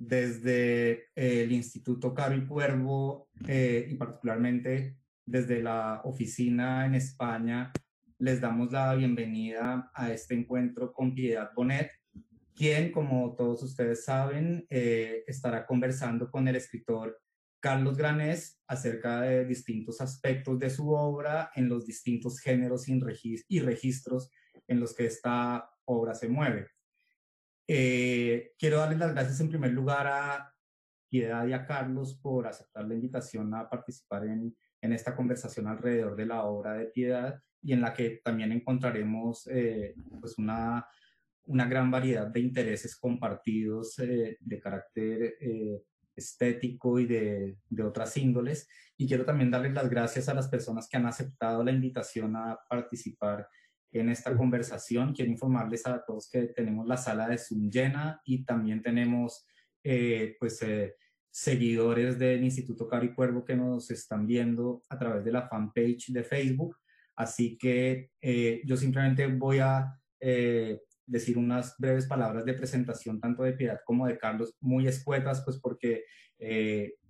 desde el Instituto Caro y Cuervo y particularmente desde la oficina en España, les damos la bienvenida a este encuentro con Piedad Bonet, quien, como todos ustedes saben, estará conversando con el escritor Carlos Granés acerca de distintos aspectos de su obra en los distintos géneros y registros en los que esta obra se mueve. Quiero darles las gracias en primer lugar a Piedad y a Carlos por aceptar la invitación a participar en esta conversación alrededor de la obra de Piedad, y en la que también encontraremos pues una gran variedad de intereses compartidos de carácter estético y de otras índoles. Y quiero también darles las gracias a las personas que han aceptado la invitación a participar en esta conversación. Quiero informarles a todos que tenemos la sala de Zoom llena y también tenemos seguidores del Instituto Caro y Cuervo que nos están viendo a través de la fanpage de Facebook. Así que yo simplemente voy a decir unas breves palabras de presentación tanto de Piedad como de Carlos, muy escuetas, pues porque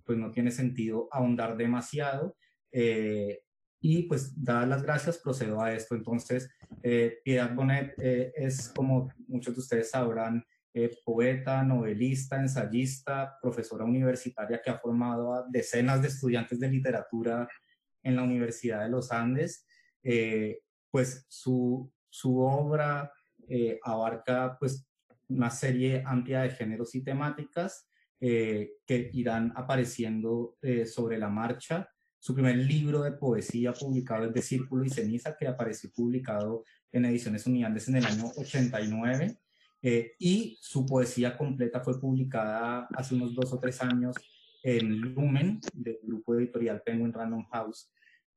pues no tiene sentido ahondar demasiado. Y pues dadas las gracias procedo a esto. Entonces, Piedad Bonet es, como muchos de ustedes sabrán, poeta, novelista, ensayista, profesora universitaria que ha formado a decenas de estudiantes de literatura en la Universidad de los Andes. Pues su obra abarca pues una serie amplia de géneros y temáticas que irán apareciendo sobre la marcha. Su primer libro de poesía publicado es De Círculo y Ceniza, que apareció publicado en Ediciones Uniandes en el año 89, y su poesía completa fue publicada hace unos 2 o 3 años en Lumen, del grupo editorial Penguin Random House.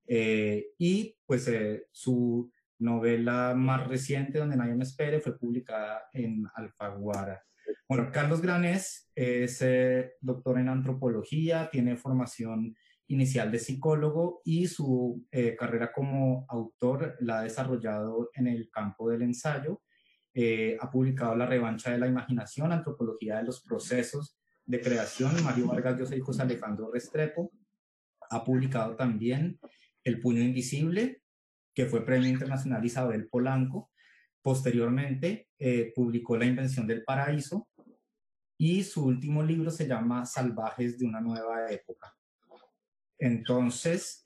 Y pues su novela más reciente, Donde nadie me espere, fue publicada en Alfaguara. Bueno, Carlos Granés es doctor en antropología, tiene formación inicial de psicólogo y su carrera como autor la ha desarrollado en el campo del ensayo. Ha publicado La revancha de la imaginación, Antropología de los procesos de creación, Mario Vargas Llosa y José Alejandro Restrepo. Ha publicado también El puño invisible, que fue Premio Internacional Isabel Polanco. Posteriormente publicó La invención del paraíso, y su último libro se llama Salvajes de una nueva época. Entonces,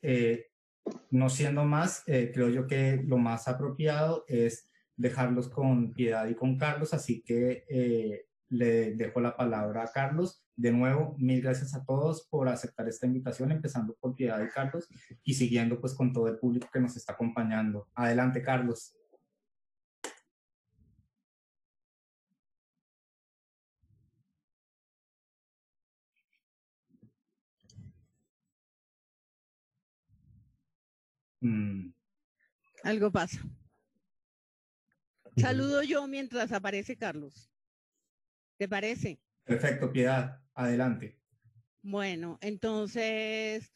no siendo más, creo yo que lo más apropiado es dejarlos con Piedad y con Carlos, así que le dejo la palabra a Carlos. De nuevo, mil gracias a todos por aceptar esta invitación, empezando por Piedad y Carlos y siguiendo pues con todo el público que nos está acompañando. Adelante, Carlos. Algo pasa. Saludo yo mientras aparece Carlos. ¿Te parece? Perfecto, Piedad. Adelante. Bueno, entonces,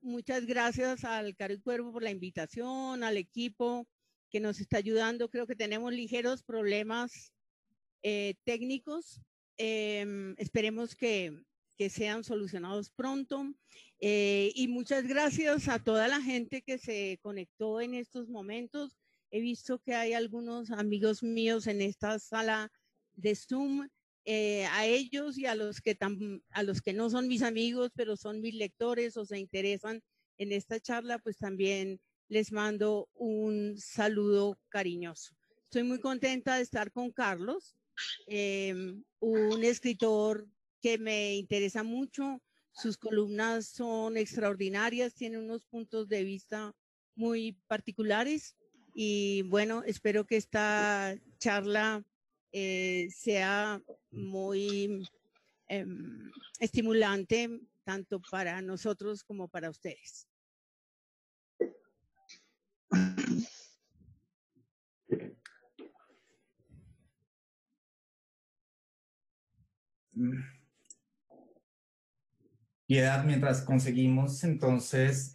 muchas gracias al Caro y Cuervo por la invitación, al equipo que nos está ayudando. Creo que tenemos ligeros problemas técnicos. Esperemos que sean solucionados pronto. Y muchas gracias a toda la gente que se conectó en estos momentos. He visto que hay algunos amigos míos en esta sala de Zoom. A ellos y a los que no son mis amigos, pero son mis lectores o se interesan en esta charla, pues también les mando un saludo cariñoso. Estoy muy contenta de estar con Carlos, un escritor que me interesa mucho. Sus columnas son extraordinarias, tiene unos puntos de vista muy particulares y bueno, espero que esta charla sea muy estimulante tanto para nosotros como para ustedes. Piedad, mientras conseguimos entonces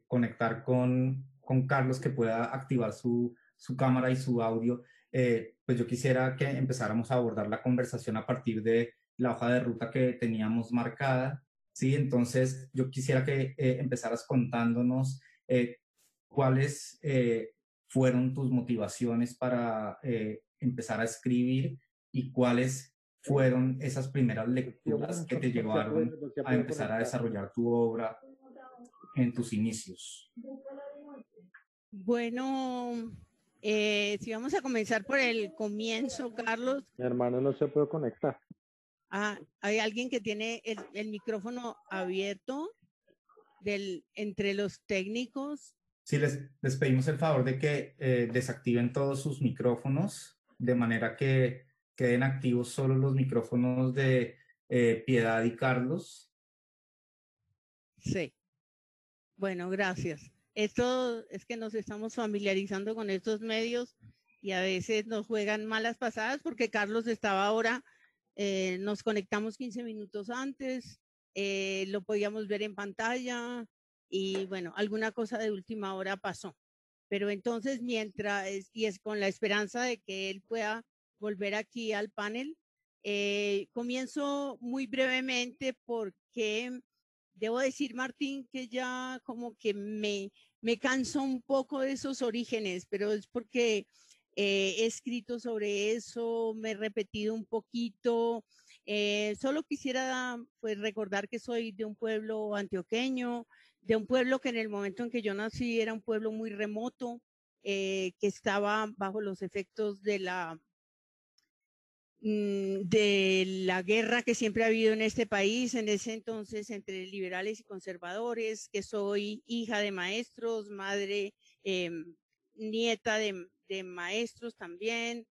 conectar con Carlos, que pueda activar su cámara y su audio, pues yo quisiera que empezáramos a abordar la conversación a partir de la hoja de ruta que teníamos marcada, ¿sí? Entonces, yo quisiera que empezaras contándonos cuáles fueron tus motivaciones para empezar a escribir y cuáles fueron esas primeras lecturas que te llevaron a empezar a desarrollar tu obra en tus inicios. Bueno, si vamos a comenzar por el comienzo, Carlos. Mi hermano no se puede conectar. Hay alguien que tiene el micrófono abierto entre los técnicos. Sí, les pedimos el favor de que desactiven todos sus micrófonos de manera que queden activos solo los micrófonos de Piedad y Carlos. Sí. Bueno, gracias. Esto es que nos estamos familiarizando con estos medios y a veces nos juegan malas pasadas porque Carlos estaba ahora, nos conectamos 15 minutos antes, lo podíamos ver en pantalla y bueno, alguna cosa de última hora pasó. Pero entonces y es con la esperanza de que él pueda volver aquí al panel, comienzo muy brevemente porque debo decir, Martín, que ya como que me canso un poco de esos orígenes, pero es porque he escrito sobre eso, me he repetido un poquito. Solo quisiera pues recordar que soy de un pueblo antioqueño, de un pueblo que en el momento en que yo nací era un pueblo muy remoto, que estaba bajo los efectos de la guerra que siempre ha habido en este país, en ese entonces entre liberales y conservadores, que soy hija de maestros, madre, nieta de maestros también,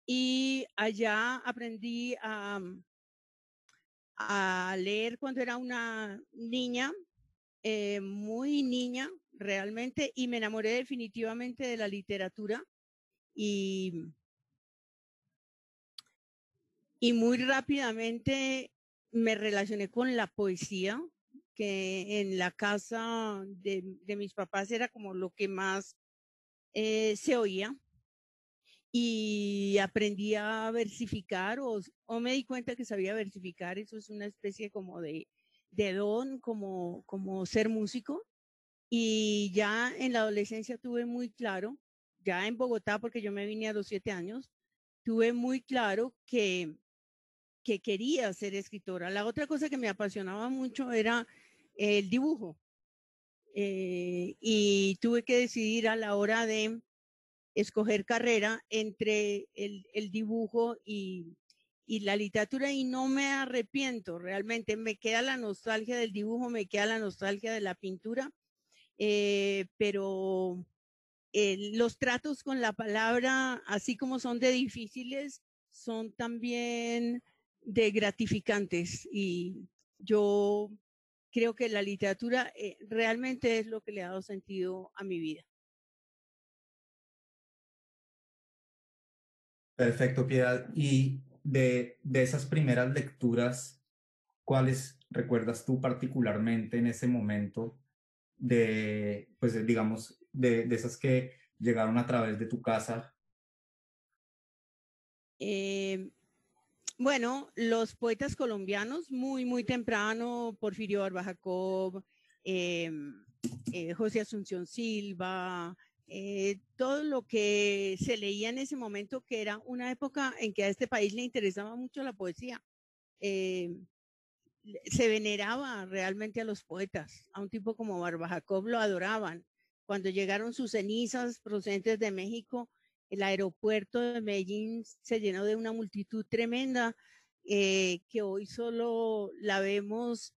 y allá aprendí a leer cuando era una niña, muy niña realmente, y me enamoré definitivamente de la literatura y muy rápidamente me relacioné con la poesía, que en la casa de mis papás era como lo que más se oía, y aprendí a versificar o me di cuenta que sabía versificar. Eso es una especie como de don, como ser músico. Y ya en la adolescencia tuve muy claro, ya en Bogotá, porque yo me vine a los 7 años, tuve muy claro que quería ser escritora. La otra cosa que me apasionaba mucho era el dibujo. Y tuve que decidir a la hora de escoger carrera entre el dibujo y la literatura, y no me arrepiento realmente. Me queda la nostalgia del dibujo, me queda la nostalgia de la pintura, pero los tratos con la palabra, así como son de difíciles, son también de gratificantes, y yo creo que la literatura realmente es lo que le ha dado sentido a mi vida. Perfecto, Piedad. Y de esas primeras lecturas, ¿cuáles recuerdas tú particularmente en ese momento pues digamos, de esas que llegaron a través de tu casa? Bueno, los poetas colombianos, muy temprano, Porfirio Barba Jacob, José Asunción Silva, todo lo que se leía en ese momento, que era una época en que a este país le interesaba mucho la poesía. Se veneraba realmente a los poetas. A un tipo como Barba Jacob lo adoraban. Cuando llegaron sus cenizas procedentes de México, el aeropuerto de Medellín se llenó de una multitud tremenda, que hoy solo la vemos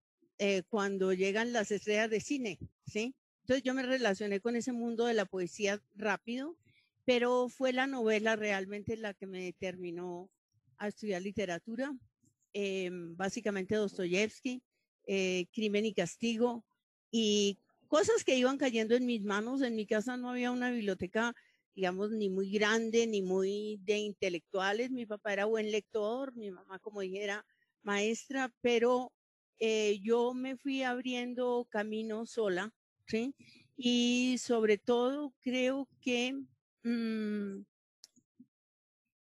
cuando llegan las estrellas de cine, ¿sí? Entonces yo me relacioné con ese mundo de la poesía rápido, pero fue la novela realmente la que me determinó a estudiar literatura. Básicamente Dostoyevsky, Crimen y Castigo, y cosas que iban cayendo en mis manos. En mi casa no había una biblioteca, digamos, ni muy grande, ni muy de intelectuales. Mi papá era buen lector, mi mamá, como dije, era maestra, pero yo me fui abriendo camino sola, ¿sí? Y sobre todo creo que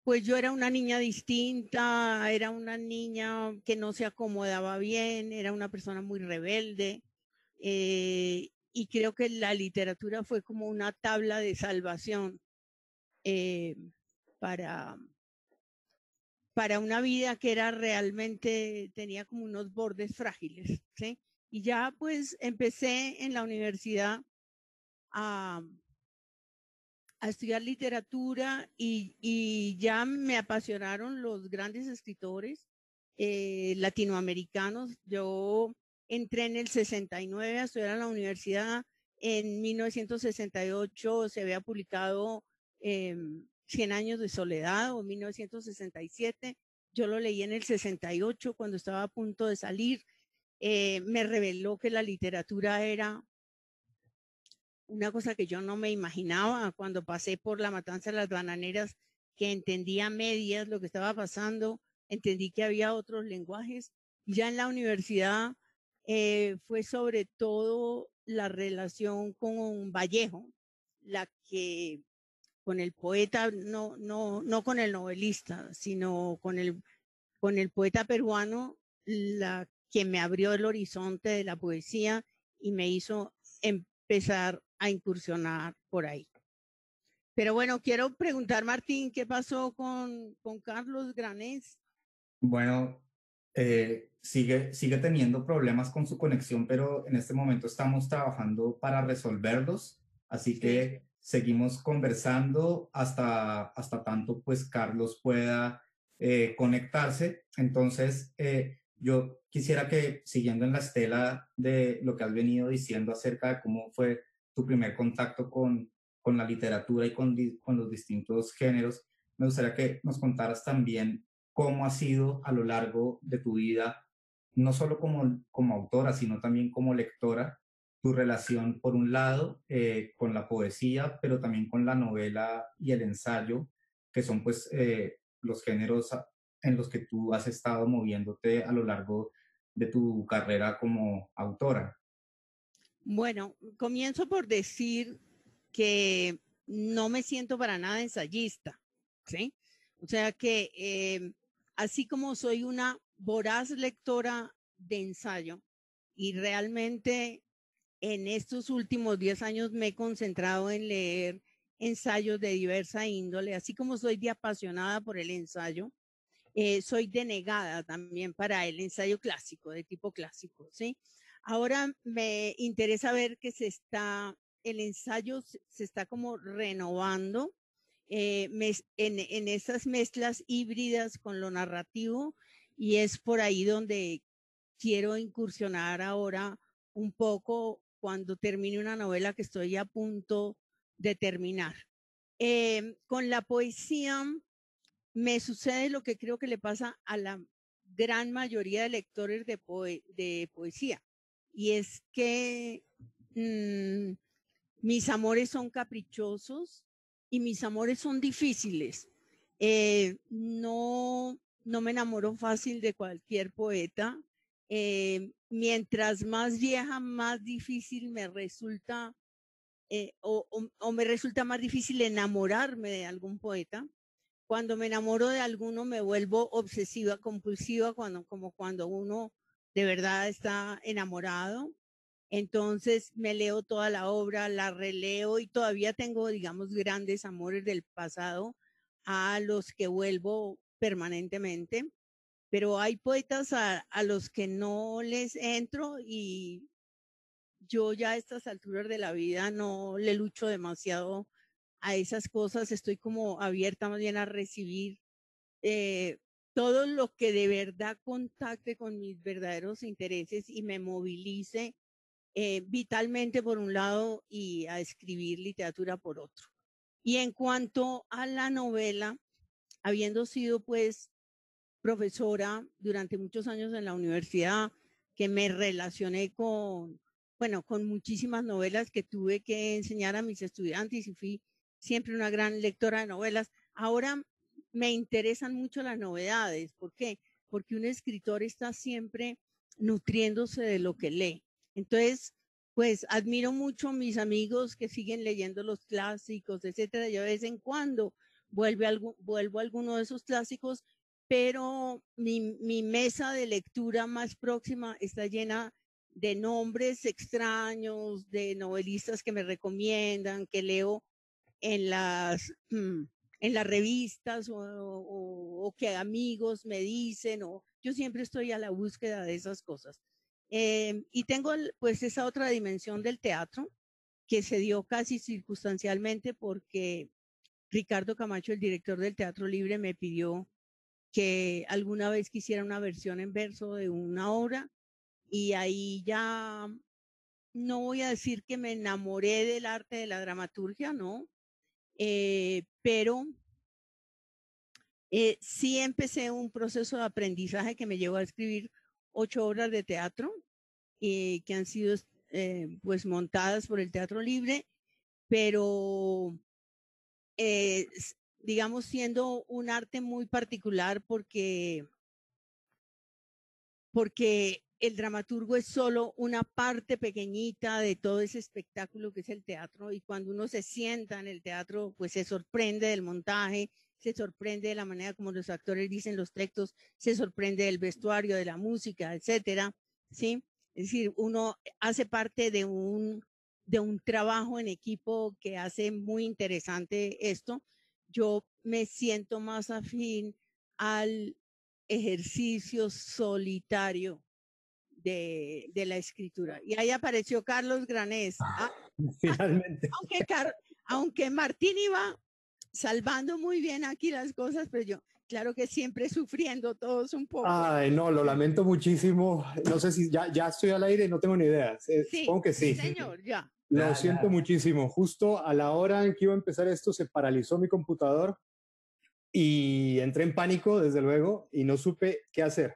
pues yo era una niña distinta, era una niña que no se acomodaba bien, era una persona muy rebelde, y creo que la literatura fue como una tabla de salvación eh, para, para una vida que era realmente, tenía como unos bordes frágiles, ¿sí? Y ya pues empecé en la universidad a estudiar literatura y ya me apasionaron los grandes escritores latinoamericanos. Yo entré en el 69 a estudiar en la universidad. En 1968 se había publicado 100 años de soledad, o 1967. Yo lo leí en el 68 cuando estaba a punto de salir. Me reveló que la literatura era una cosa que yo no me imaginaba cuando pasé por la matanza de las bananeras, que entendía a medias lo que estaba pasando, entendí que había otros lenguajes. Ya en la universidad fue sobre todo la relación con Vallejo, la que con el poeta, no con el novelista, sino con el poeta peruano, la que me abrió el horizonte de la poesía y me hizo empezar a incursionar por ahí. Pero bueno, quiero preguntar, Martín, ¿qué pasó con Carlos Granés? Bueno, sigue teniendo problemas con su conexión, pero en este momento estamos trabajando para resolverlos, así que seguimos conversando hasta tanto pues Carlos pueda conectarse. Entonces, yo quisiera que, siguiendo en la estela de lo que has venido diciendo acerca de cómo fue tu primer contacto con la literatura y con los distintos géneros, me gustaría que nos contaras también cómo ha sido a lo largo de tu vida, no solo como autora, sino también como lectora, tu relación, por un lado, con la poesía, pero también con la novela y el ensayo, que son pues los géneros en los que tú has estado moviéndote a lo largo de tu carrera como autora. Bueno, comienzo por decir que no me siento para nada ensayista, ¿sí? O sea que así como soy una voraz lectora de ensayo y realmente en estos últimos 10 años me he concentrado en leer ensayos de diversa índole, así como soy de apasionada por el ensayo, soy denegada también para el ensayo clásico, de tipo clásico, ¿sí? Ahora me interesa ver que el ensayo se está como renovando en esas mezclas híbridas con lo narrativo, y es por ahí donde quiero incursionar ahora un poco cuando termine una novela que estoy a punto de terminar. Con la poesía me sucede lo que creo que le pasa a la gran mayoría de lectores de poesía, y es que mis amores son caprichosos y mis amores son difíciles. No me enamoro fácil de cualquier poeta. Mientras más vieja, más difícil me resulta, o me resulta más difícil enamorarme de algún poeta. Cuando me enamoro de alguno me vuelvo obsesiva, compulsiva, como cuando uno de verdad está enamorado. Entonces me leo toda la obra, la releo y todavía tengo, digamos, grandes amores del pasado a los que vuelvo permanentemente. Pero hay poetas a los que no les entro, y yo ya a estas alturas de la vida no le lucho demasiado a esas cosas. Estoy como abierta más bien a recibir eh, todo lo que de verdad contacte con mis verdaderos intereses y me movilice vitalmente por un lado y a escribir literatura por otro. Y en cuanto a la novela, habiendo sido pues profesora durante muchos años en la universidad, que me relacioné con muchísimas novelas que tuve que enseñar a mis estudiantes y fui siempre una gran lectora de novelas. Ahora me interesan mucho las novedades. ¿Por qué? Porque un escritor está siempre nutriéndose de lo que lee. Entonces, pues admiro mucho a mis amigos que siguen leyendo los clásicos, etcétera. Yo de vez en cuando vuelvo a alguno de esos clásicos, pero mi mesa de lectura más próxima está llena de nombres extraños, de novelistas que me recomiendan, que leo en en las revistas o que amigos me dicen, o yo siempre estoy a la búsqueda de esas cosas. Y tengo pues esa otra dimensión del teatro que se dio casi circunstancialmente porque Ricardo Camacho, el director del Teatro Libre, me pidió que alguna vez quisiera una versión en verso de una obra y ahí ya no voy a decir que me enamoré del arte de la dramaturgia, no, pero sí empecé un proceso de aprendizaje que me llevó a escribir 8 obras de teatro que han sido pues montadas por el Teatro Libre, pero digamos siendo un arte muy particular porque el dramaturgo es solo una parte pequeñita de todo ese espectáculo que es el teatro, y cuando uno se sienta en el teatro, pues se sorprende del montaje, se sorprende de la manera como los actores dicen los textos, se sorprende del vestuario, de la música, etcétera, ¿sí? Es decir, uno hace parte de un trabajo en equipo que hace muy interesante esto. Yo me siento más afín al ejercicio solitario de la escritura. Y ahí apareció Carlos Granés. Finalmente. Aunque Martín iba salvando muy bien aquí las cosas, pero yo, claro que siempre sufriendo todos un poco. Ay, no, lo lamento muchísimo. No sé si ya estoy al aire, no tengo ni idea. Sí, supongo que sí. Sí, señor, ya. Lo siento muchísimo. Justo a la hora en que iba a empezar esto, se paralizó mi computador y entré en pánico, desde luego, y no supe qué hacer.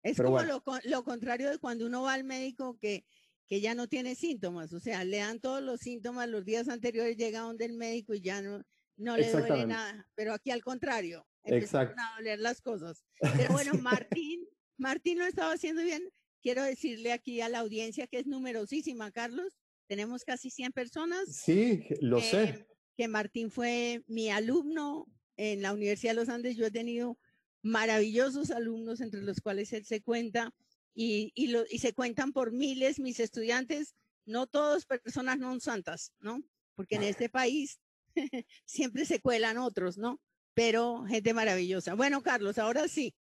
Es pero como bueno, lo contrario de cuando uno va al médico que ya no tiene síntomas, o sea, le dan todos los síntomas los días anteriores, llega donde el médico y ya no le duele nada, pero aquí al contrario, empiezan a doler las cosas. Pero bueno, Martín lo estaba haciendo bien. Quiero decirle aquí a la audiencia que es numerosísima, Carlos, tenemos casi 100 personas. Sí, lo sé. Que Martín fue mi alumno en la Universidad de los Andes. Yo he tenido maravillosos alumnos entre los cuales él se cuenta y se cuentan por miles mis estudiantes, no todos personas no santas, ¿no? Porque en este país siempre se cuelan otros, ¿no? Pero gente maravillosa. Bueno, Carlos, ahora sí,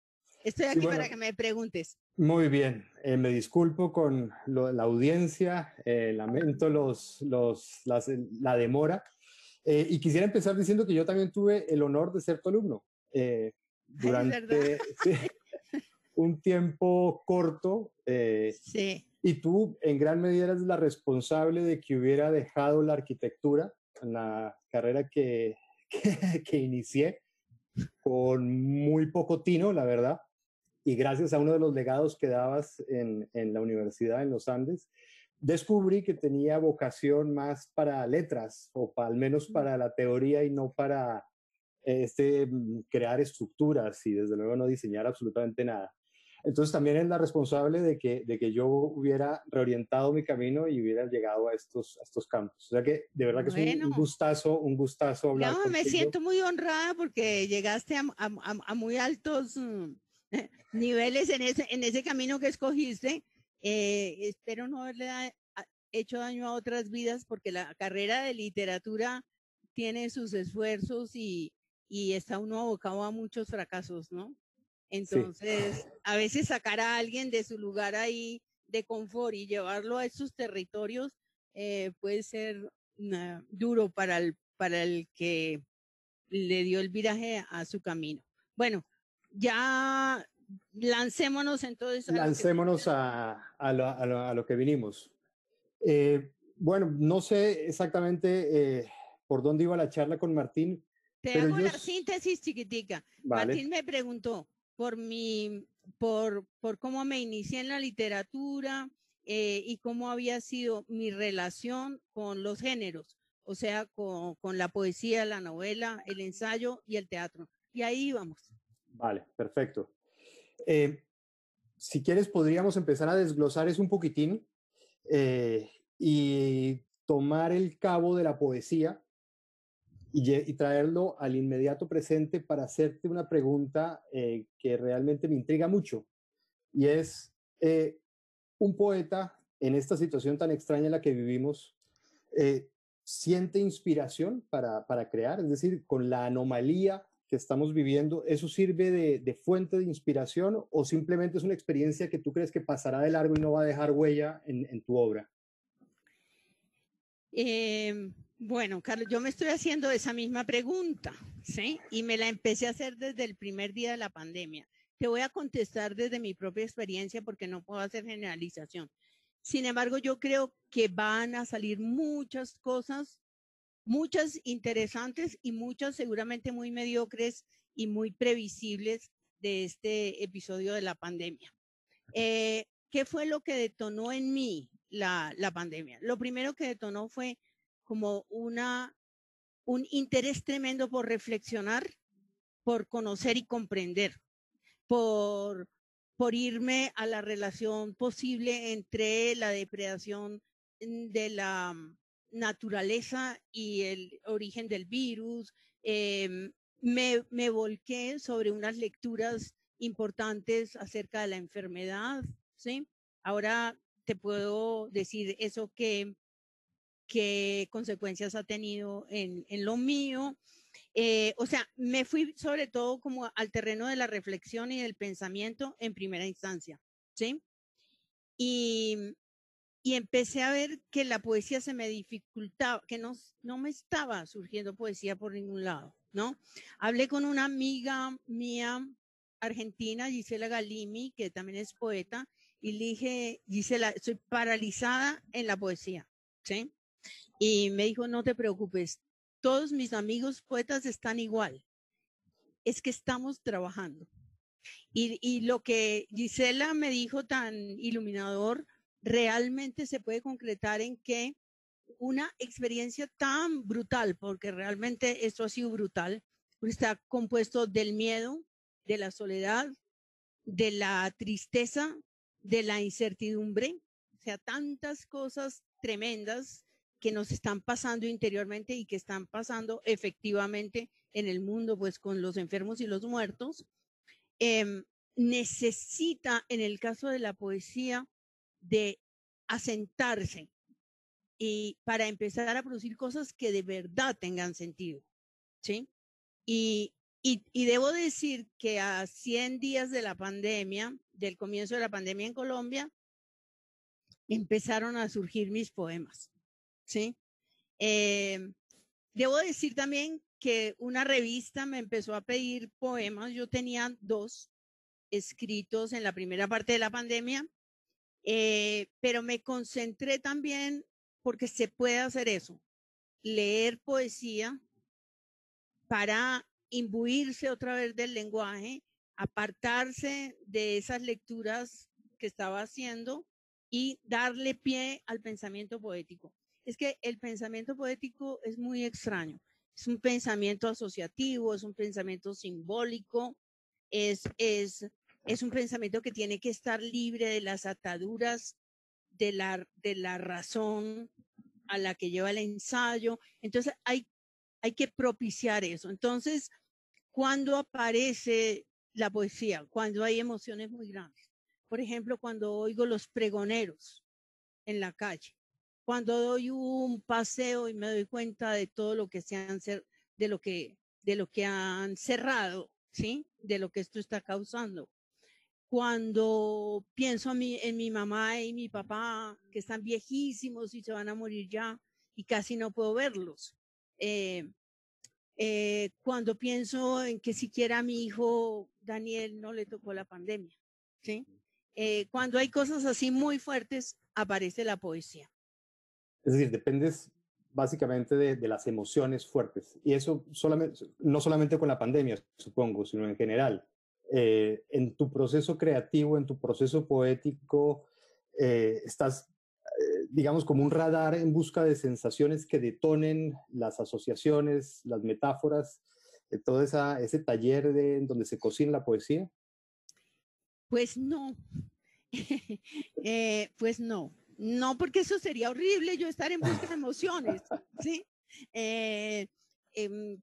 estoy aquí para que me preguntes. Muy bien, me disculpo con la audiencia, lamento la demora y quisiera empezar diciendo que yo también tuve el honor de ser tu alumno. Durante un tiempo corto. Sí. Y tú, en gran medida, eres la responsable de que hubiera dejado la arquitectura, la carrera que inicié, con muy poco tino, la verdad. Y gracias a uno de los legados que dabas en la universidad, en los Andes, descubrí que tenía vocación más para letras, o al menos para la teoría y no para crear estructuras y desde luego no diseñar absolutamente nada. Entonces también es la responsable de que yo hubiera reorientado mi camino y hubiera llegado a estos campos. O sea que de verdad que es un gustazo hablar contigo. Me siento muy honrada porque llegaste a muy altos niveles en ese camino que escogiste. Espero no haberle hecho daño a otras vidas porque la carrera de literatura tiene sus esfuerzos y está uno abocado a muchos fracasos, ¿no? Entonces, sí, a veces sacar a alguien de su lugar ahí de confort y llevarlo a esos territorios puede ser duro para el que le dio el viraje a su camino. Bueno, ya lancémonos entonces. Lancémonos a lo que vinimos. Bueno, no sé exactamente por dónde iba la charla con Martín. Te hago la síntesis chiquitica. Vale. Martín me preguntó por cómo me inicié en la literatura y cómo había sido mi relación con los géneros, o sea, con la poesía, la novela, el ensayo y el teatro. Y ahí íbamos. Vale, perfecto. Si quieres, podríamos empezar a desglosar eso un poquitín y tomar el cabo de la poesía y traerlo al inmediato presente para hacerte una pregunta que realmente me intriga mucho. Y es, un poeta en esta situación tan extraña en la que vivimos, ¿siente inspiración para crear? Es decir, con la anomalía que estamos viviendo, ¿eso sirve de fuente de inspiración o simplemente es una experiencia que tú crees que pasará de largo y no va a dejar huella en tu obra? Bueno, Carlos, yo me estoy haciendo esa misma pregunta, ¿sí? Y me la empecé a hacer desde el primer día de la pandemia. Te voy a contestar desde mi propia experiencia porque no puedo hacer generalización. Sin embargo, yo creo que van a salir muchas cosas, muchas interesantes y muchas seguramente muy mediocres y muy previsibles de este episodio de la pandemia. ¿Qué fue lo que detonó en mí la pandemia? Lo primero que detonó fue como un interés tremendo por reflexionar, por conocer y comprender, por irme a la relación posible entre la depredación de la naturaleza y el origen del virus. Me volqué sobre unas lecturas importantes acerca de la enfermedad, ¿sí? Ahora te puedo decir eso qué consecuencias ha tenido en lo mío. O sea, me fui sobre todo como al terreno de la reflexión y del pensamiento en primera instancia, ¿sí? Y empecé a ver que la poesía se me dificultaba, que no me estaba surgiendo poesía por ningún lado, ¿no? Hablé con una amiga mía argentina, Gisela Galimi, que también es poeta, y le dije, Gisela, estoy paralizada en la poesía, ¿sí? Y me dijo, no te preocupes, todos mis amigos poetas están igual, es que estamos trabajando. Y lo que Gisela me dijo tan iluminador, realmente se puede concretar en que una experiencia tan brutal, porque realmente esto ha sido brutal, está compuesto del miedo, de la soledad, de la tristeza, de la incertidumbre, o sea, tantas cosas tremendas que nos están pasando interiormente y que están pasando efectivamente en el mundo, pues con los enfermos y los muertos. Necesita, en el caso de la poesía, de asentarse y para empezar a producir cosas que de verdad tengan sentido, ¿sí? Y debo decir que a 100 días de la pandemia, del comienzo de la pandemia en Colombia, empezaron a surgir mis poemas, ¿sí? Debo decir también que una revista me empezó a pedir poemas. Yo tenía 2 escritos en la primera parte de la pandemia, pero me concentré también porque se puede hacer eso, leer poesía para imbuirse otra vez del lenguaje, apartarse de esas lecturas que estaba haciendo y darle pie al pensamiento poético. Es que el pensamiento poético es muy extraño. Es un pensamiento asociativo, es un pensamiento simbólico, es un pensamiento que tiene que estar libre de las ataduras de la razón a la que lleva el ensayo. Entonces hay que propiciar eso. Entonces, cuando aparece la poesía, cuando hay emociones muy grandes, por ejemplo, cuando oigo los pregoneros en la calle, cuando doy un paseo y me doy cuenta de todo lo que de lo que han cerrado, ¿sí? De lo que esto está causando. Cuando pienso en mi mamá y mi papá, que están viejísimos y se van a morir ya y casi no puedo verlos. Cuando pienso en que siquiera a mi hijo Daniel no le tocó la pandemia, ¿sí? Cuando hay cosas así muy fuertes, aparece la poesía. Es decir, dependes básicamente de las emociones fuertes. Y eso no solamente con la pandemia, supongo, sino en general. En tu proceso creativo, en tu proceso poético, estás, digamos, como un radar en busca de sensaciones que detonen las asociaciones, las metáforas, todo ese taller en donde se cocina la poesía. Pues no, pues no. No, porque eso sería horrible, yo estar en busca de emociones, ¿sí?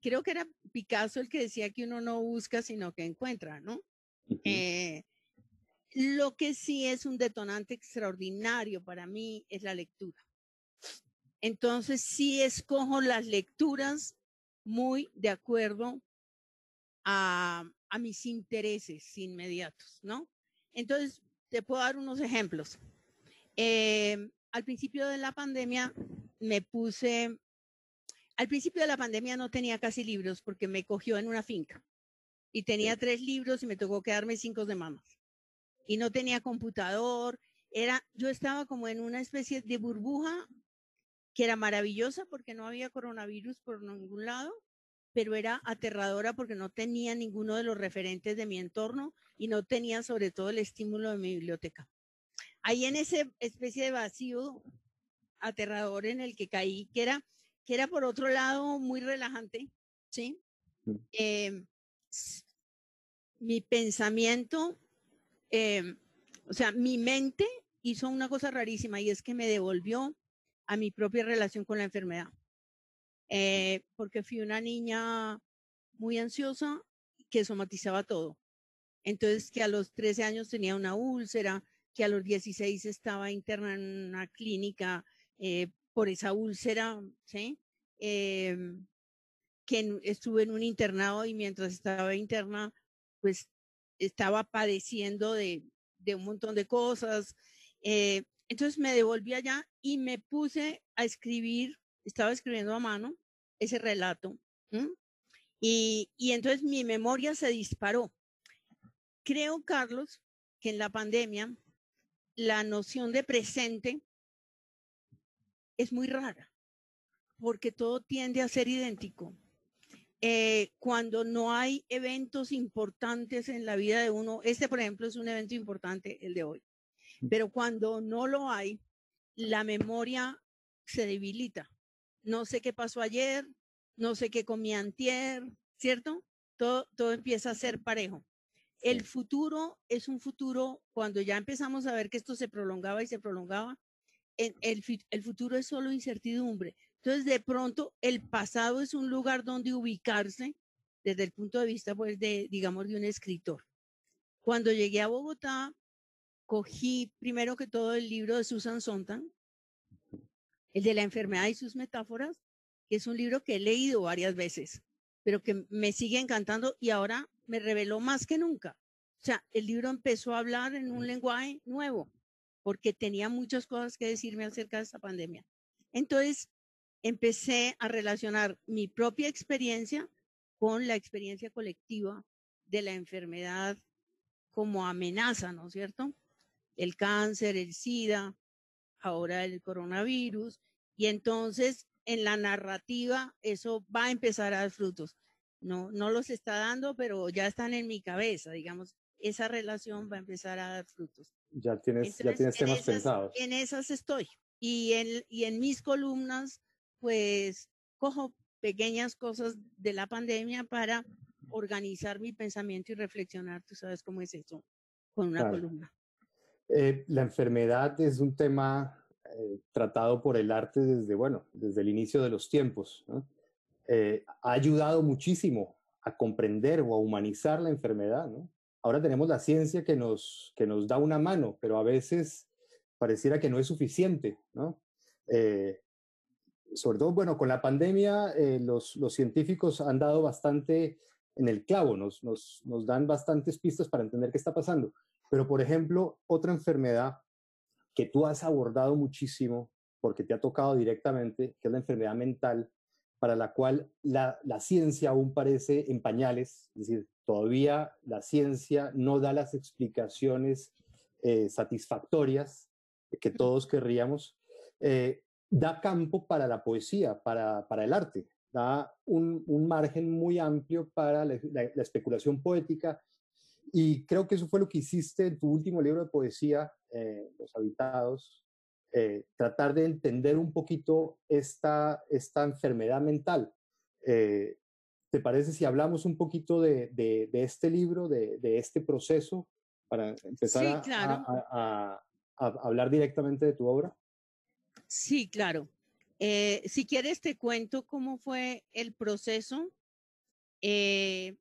creo que era Picasso el que decía que uno no busca, sino que encuentra, ¿no? Lo que sí es un detonante extraordinario para mí es la lectura. Entonces sí escojo las lecturas muy de acuerdo a mis intereses inmediatos, ¿no? Entonces, te puedo dar unos ejemplos. Al principio de la pandemia al principio de la pandemia no tenía casi libros porque me cogió en una finca y tenía 3 libros y me tocó quedarme 5 semanas. Y no tenía computador, yo estaba como en una especie de burbuja que era maravillosa porque no había coronavirus por ningún lado, pero era aterradora porque no tenía ninguno de los referentes de mi entorno y no tenía sobre todo el estímulo de mi biblioteca. Ahí en esa especie de vacío aterrador en el que caí, que era por otro lado muy relajante, ¿sí? Mi pensamiento, o sea, mi mente hizo una cosa rarísima y es que me devolvió a mi propia relación con la enfermedad. Porque fui una niña muy ansiosa que somatizaba todo. Entonces, que a los 13 años tenía una úlcera, que a los 16 estaba interna en una clínica por esa úlcera, ¿sí? Que estuve en un internado y mientras estaba interna, pues estaba padeciendo de un montón de cosas. Entonces me devolví allá y me puse a escribir, estaba escribiendo a mano ese relato. Y entonces mi memoria se disparó. Creo, Carlos, que en la pandemia la noción de presente es muy rara, porque todo tiende a ser idéntico. Cuando no hay eventos importantes en la vida de uno, por ejemplo es un evento importante, el de hoy, pero cuando no lo hay, la memoria se debilita. No sé qué pasó ayer, no sé qué comí antier, ¿cierto? Todo empieza a ser parejo. El futuro es un futuro, cuando ya empezamos a ver que esto se prolongaba y se prolongaba, el futuro es solo incertidumbre. Entonces, de pronto, el pasado es un lugar donde ubicarse desde el punto de vista, pues, digamos, de un escritor. Cuando llegué a Bogotá, cogí primero que todo el libro de Susan Sontag, el de la enfermedad y sus metáforas, que es un libro que he leído varias veces, pero que me sigue encantando y ahora me reveló más que nunca. O sea, el libro empezó a hablar en un lenguaje nuevo, porque tenía muchas cosas que decirme acerca de esta pandemia. Entonces, empecé a relacionar mi propia experiencia con la experiencia colectiva de la enfermedad como amenaza, ¿no es cierto? El cáncer, el SIDA, ahora el coronavirus, y entonces en la narrativa eso va a empezar a dar frutos. No los está dando, pero ya están en mi cabeza, digamos, esa relación va a empezar a dar frutos. Ya tienes temas pensados. En esas estoy. Y en mis columnas, pues, cojo pequeñas cosas de la pandemia para organizar mi pensamiento y reflexionar, tú sabes cómo es eso, con una columna. La enfermedad es un tema tratado por el arte desde el inicio de los tiempos, ¿no? Ha ayudado muchísimo a comprender o a humanizar la enfermedad, ¿no? Ahora tenemos la ciencia que nos da una mano, pero a veces pareciera que no es suficiente, ¿no? Sobre todo, bueno, con la pandemia los científicos han dado bastante en el clavo, nos dan bastantes pistas para entender qué está pasando. Pero, por ejemplo, otra enfermedad que tú has abordado muchísimo, porque te ha tocado directamente, que es la enfermedad mental, para la cual la ciencia aún parece en pañales, es decir, todavía la ciencia no da las explicaciones satisfactorias que todos querríamos. Da campo para la poesía, para el arte, da un margen muy amplio para la especulación poética, y creo que eso fue lo que hiciste en tu último libro de poesía, Los Habitados, tratar de entender un poquito esta enfermedad mental. ¿Te parece si hablamos un poquito de este libro, de este proceso, para empezar sí, claro. a hablar directamente de tu obra? Sí, claro. Si quieres te cuento cómo fue el proceso de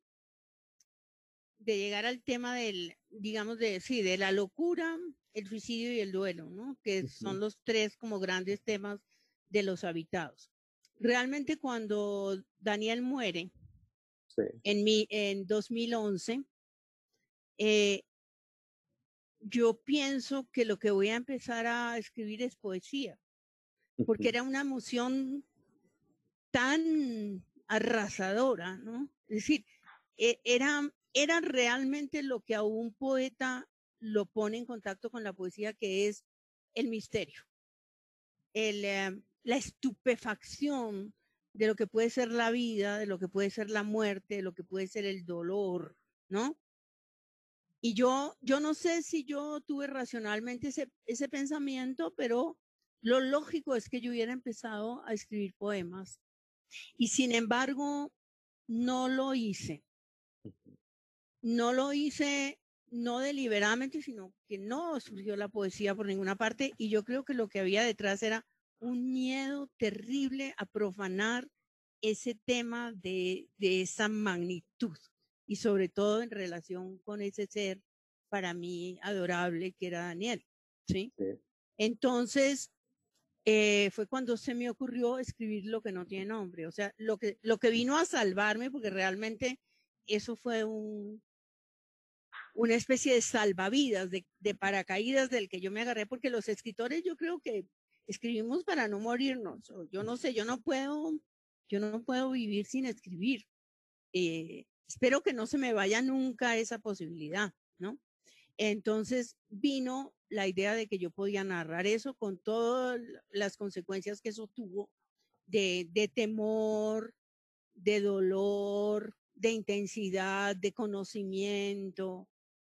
llegar al tema del, digamos, de la locura, el suicidio y el duelo, ¿no? Que son los tres como grandes temas de Los Habitados. Realmente cuando Daniel muere, Sí. en 2011, yo pienso que lo que voy a empezar a escribir es poesía, porque era una emoción tan arrasadora, ¿no? Es decir, era realmente lo que a un poeta lo pone en contacto con la poesía, que es el misterio, la estupefacción de lo que puede ser la vida, de lo que puede ser la muerte, de lo que puede ser el dolor, ¿no? Y yo no sé si yo tuve racionalmente ese pensamiento, pero lo lógico es que yo hubiera empezado a escribir poemas. Y sin embargo, no lo hice. No lo hice no deliberadamente, sino que no surgió la poesía por ninguna parte. Y yo creo que lo que había detrás era un miedo terrible a profanar ese tema de esa magnitud. Y sobre todo en relación con ese ser para mí adorable que era Daniel. ¿Sí? Sí. Entonces, fue cuando se me ocurrió escribir Lo que no tiene nombre. O sea, lo que vino a salvarme, porque realmente eso fue una especie de salvavidas, de paracaídas del que yo me agarré, porque los escritores yo creo que escribimos para no morirnos. O yo no sé, yo no puedo vivir sin escribir. Espero que no se me vaya nunca esa posibilidad, ¿no? Entonces vino la idea de que yo podía narrar eso con todas las consecuencias que eso tuvo de temor, de dolor, de intensidad, de conocimiento,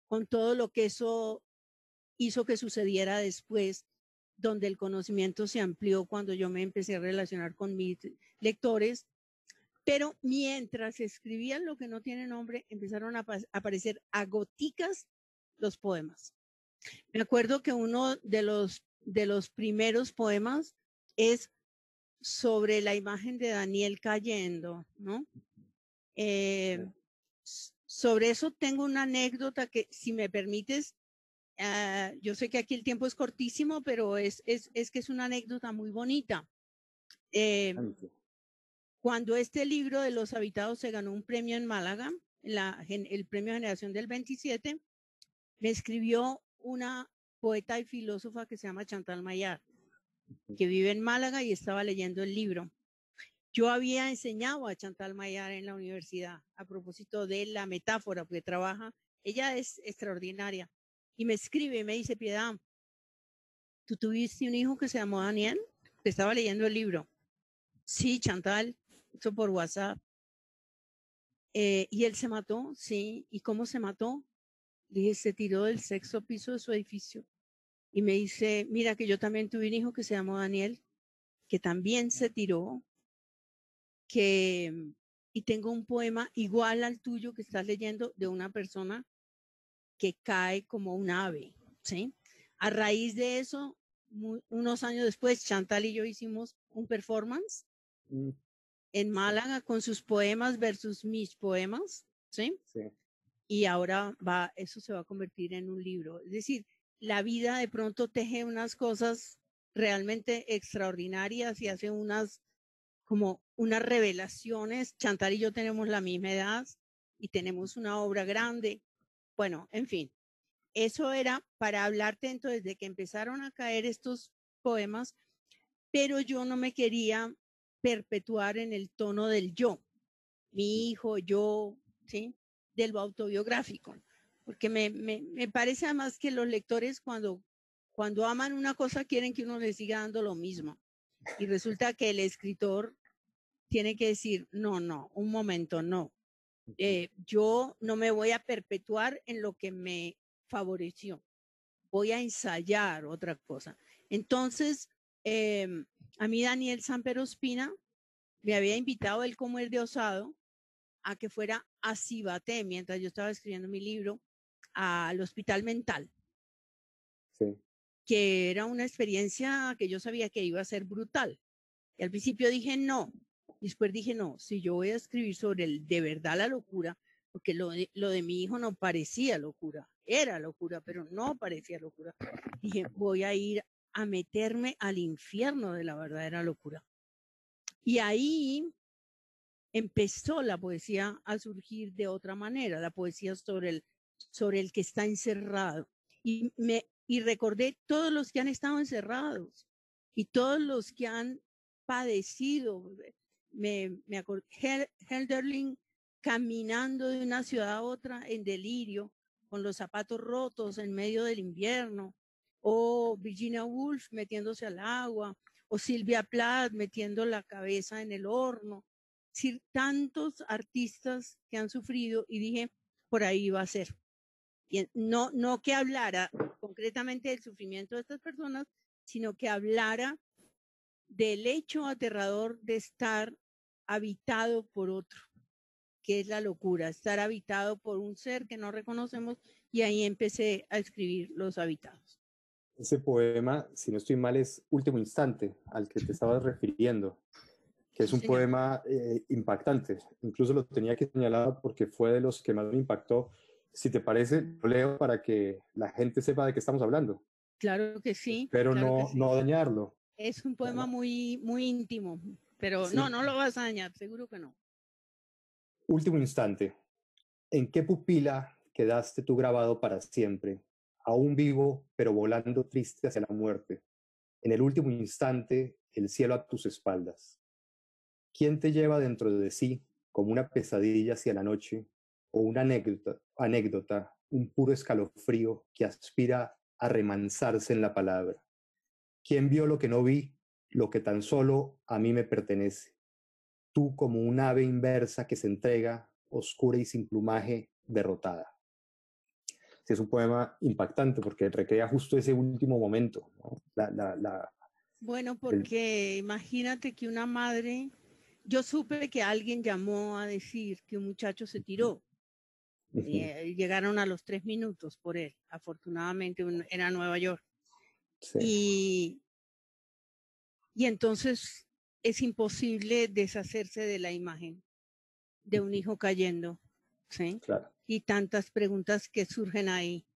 con todo lo que eso hizo que sucediera después, donde el conocimiento se amplió cuando yo me empecé a relacionar con mis lectores. Pero mientras escribían Lo que no tiene nombre, empezaron a aparecer a goticas los poemas. Me acuerdo que uno de los primeros poemas es sobre la imagen de Daniel cayendo, ¿no? Sobre eso tengo una anécdota que, si me permites, yo sé que aquí el tiempo es cortísimo, pero es que es una anécdota muy bonita. Cuando este libro de Los Habitados se ganó un premio en Málaga, el premio Generación del 27, me escribió una poeta y filósofa que se llama Chantal Mayar, que vive en Málaga y estaba leyendo el libro. Yo había enseñado a Chantal Mayar en la universidad a propósito de la metáfora, porque ella es extraordinaria, y me escribe y me dice: Piedad, ¿tú tuviste un hijo que se llamó Daniel? Que estaba leyendo el libro. Sí, Chantal, eso por WhatsApp. ¿Y él se mató? Sí. ¿Y cómo se mató? Le dije: se tiró del 6º piso de su edificio. Y me dice: mira, que yo también tuve un hijo que se llamó Daniel, que también se tiró, y tengo un poema igual al tuyo que estás leyendo, de una persona que cae como un ave, ¿sí? A raíz de eso, unos años después, Chantal y yo hicimos un performance en Málaga con sus poemas versus mis poemas, ¿sí? Sí. Y ahora eso se va a convertir en un libro. Es decir, la vida de pronto teje unas cosas realmente extraordinarias y hace unas revelaciones. Chantal y yo tenemos la misma edad y tenemos una obra grande. Bueno, en fin, eso era para hablarte entonces de que empezaron a caer estos poemas, pero yo no me quería perpetuar en el tono del yo, mi hijo, yo, ¿sí? De lo autobiográfico, porque me parece además que los lectores cuando aman una cosa quieren que uno les siga dando lo mismo, y resulta que el escritor tiene que decir: no, un momento, no. Yo no me voy a perpetuar en lo que me favoreció. Voy a ensayar otra cosa. Entonces, a mí Daniel Samper Ospina me había invitado, él como el de Osado, a que fuera a Cibaté, mientras yo estaba escribiendo mi libro, al hospital mental. Sí. Que era una experiencia que yo sabía que iba a ser brutal. Y al principio dije no, después dije no, si yo voy a escribir sobre de verdad la locura, porque lo de mi hijo no parecía locura, era locura, pero no parecía locura. Dije, voy a ir a meterme al infierno de la verdadera locura. Y ahí empezó la poesía a surgir de otra manera, la poesía sobre el que está encerrado. Y recordé todos los que han estado encerrados y todos los que han padecido. Me acordé, Hölderlin caminando de una ciudad a otra en delirio, con los zapatos rotos en medio del invierno, o Virginia Woolf metiéndose al agua, o Sylvia Plath metiendo la cabeza en el horno. Es decir, tantos artistas que han sufrido, y dije, por ahí va a ser. Y no que hablara concretamente del sufrimiento de estas personas, sino que hablara del hecho aterrador de estar habitado por otro, que es la locura, estar habitado por un ser que no reconocemos, y ahí empecé a escribir Los Habitados. Ese poema, si no estoy mal, es Último Instante, al que te estabas refiriendo, que es un poema impactante. Incluso lo tenía que señalar porque fue de los que más me impactó. Si te parece, lo leo para que la gente sepa de qué estamos hablando. Claro que sí. Pero claro no dañarlo. Es un poema muy, muy íntimo, pero sí. No lo vas a dañar, seguro que no. Último instante. ¿En qué pupila quedaste tú grabado para siempre? Aún vivo, pero volando triste hacia la muerte. En el último instante, el cielo a tus espaldas. ¿Quién te lleva dentro de sí como una pesadilla hacia la noche o una anécdota, un puro escalofrío que aspira a remansarse en la palabra? ¿Quién vio lo que no vi, lo que tan solo a mí me pertenece? Tú como un ave inversa que se entrega, oscura y sin plumaje, derrotada. Es un poema impactante porque recrea justo ese último momento, ¿no? Bueno, porque imagínate que una madre, yo supe que alguien llamó a decir que un muchacho se tiró. Llegaron a los 3 minutos por él, afortunadamente era Nueva York. Sí. Y entonces es imposible deshacerse de la imagen de un hijo cayendo, ¿sí? Claro. Y tantas preguntas que surgen ahí.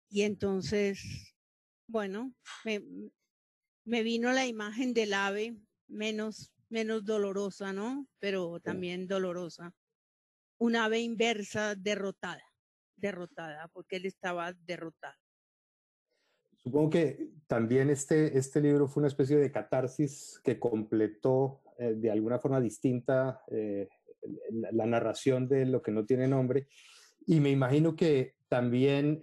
Y entonces, bueno, me vino la imagen del ave menos dolorosa, ¿no? Pero también dolorosa. Un ave inversa derrotada, porque él estaba derrotado. Supongo que también este libro fue una especie de catarsis que completó de alguna forma distinta la narración de Lo que no tiene nombre. Y me imagino que también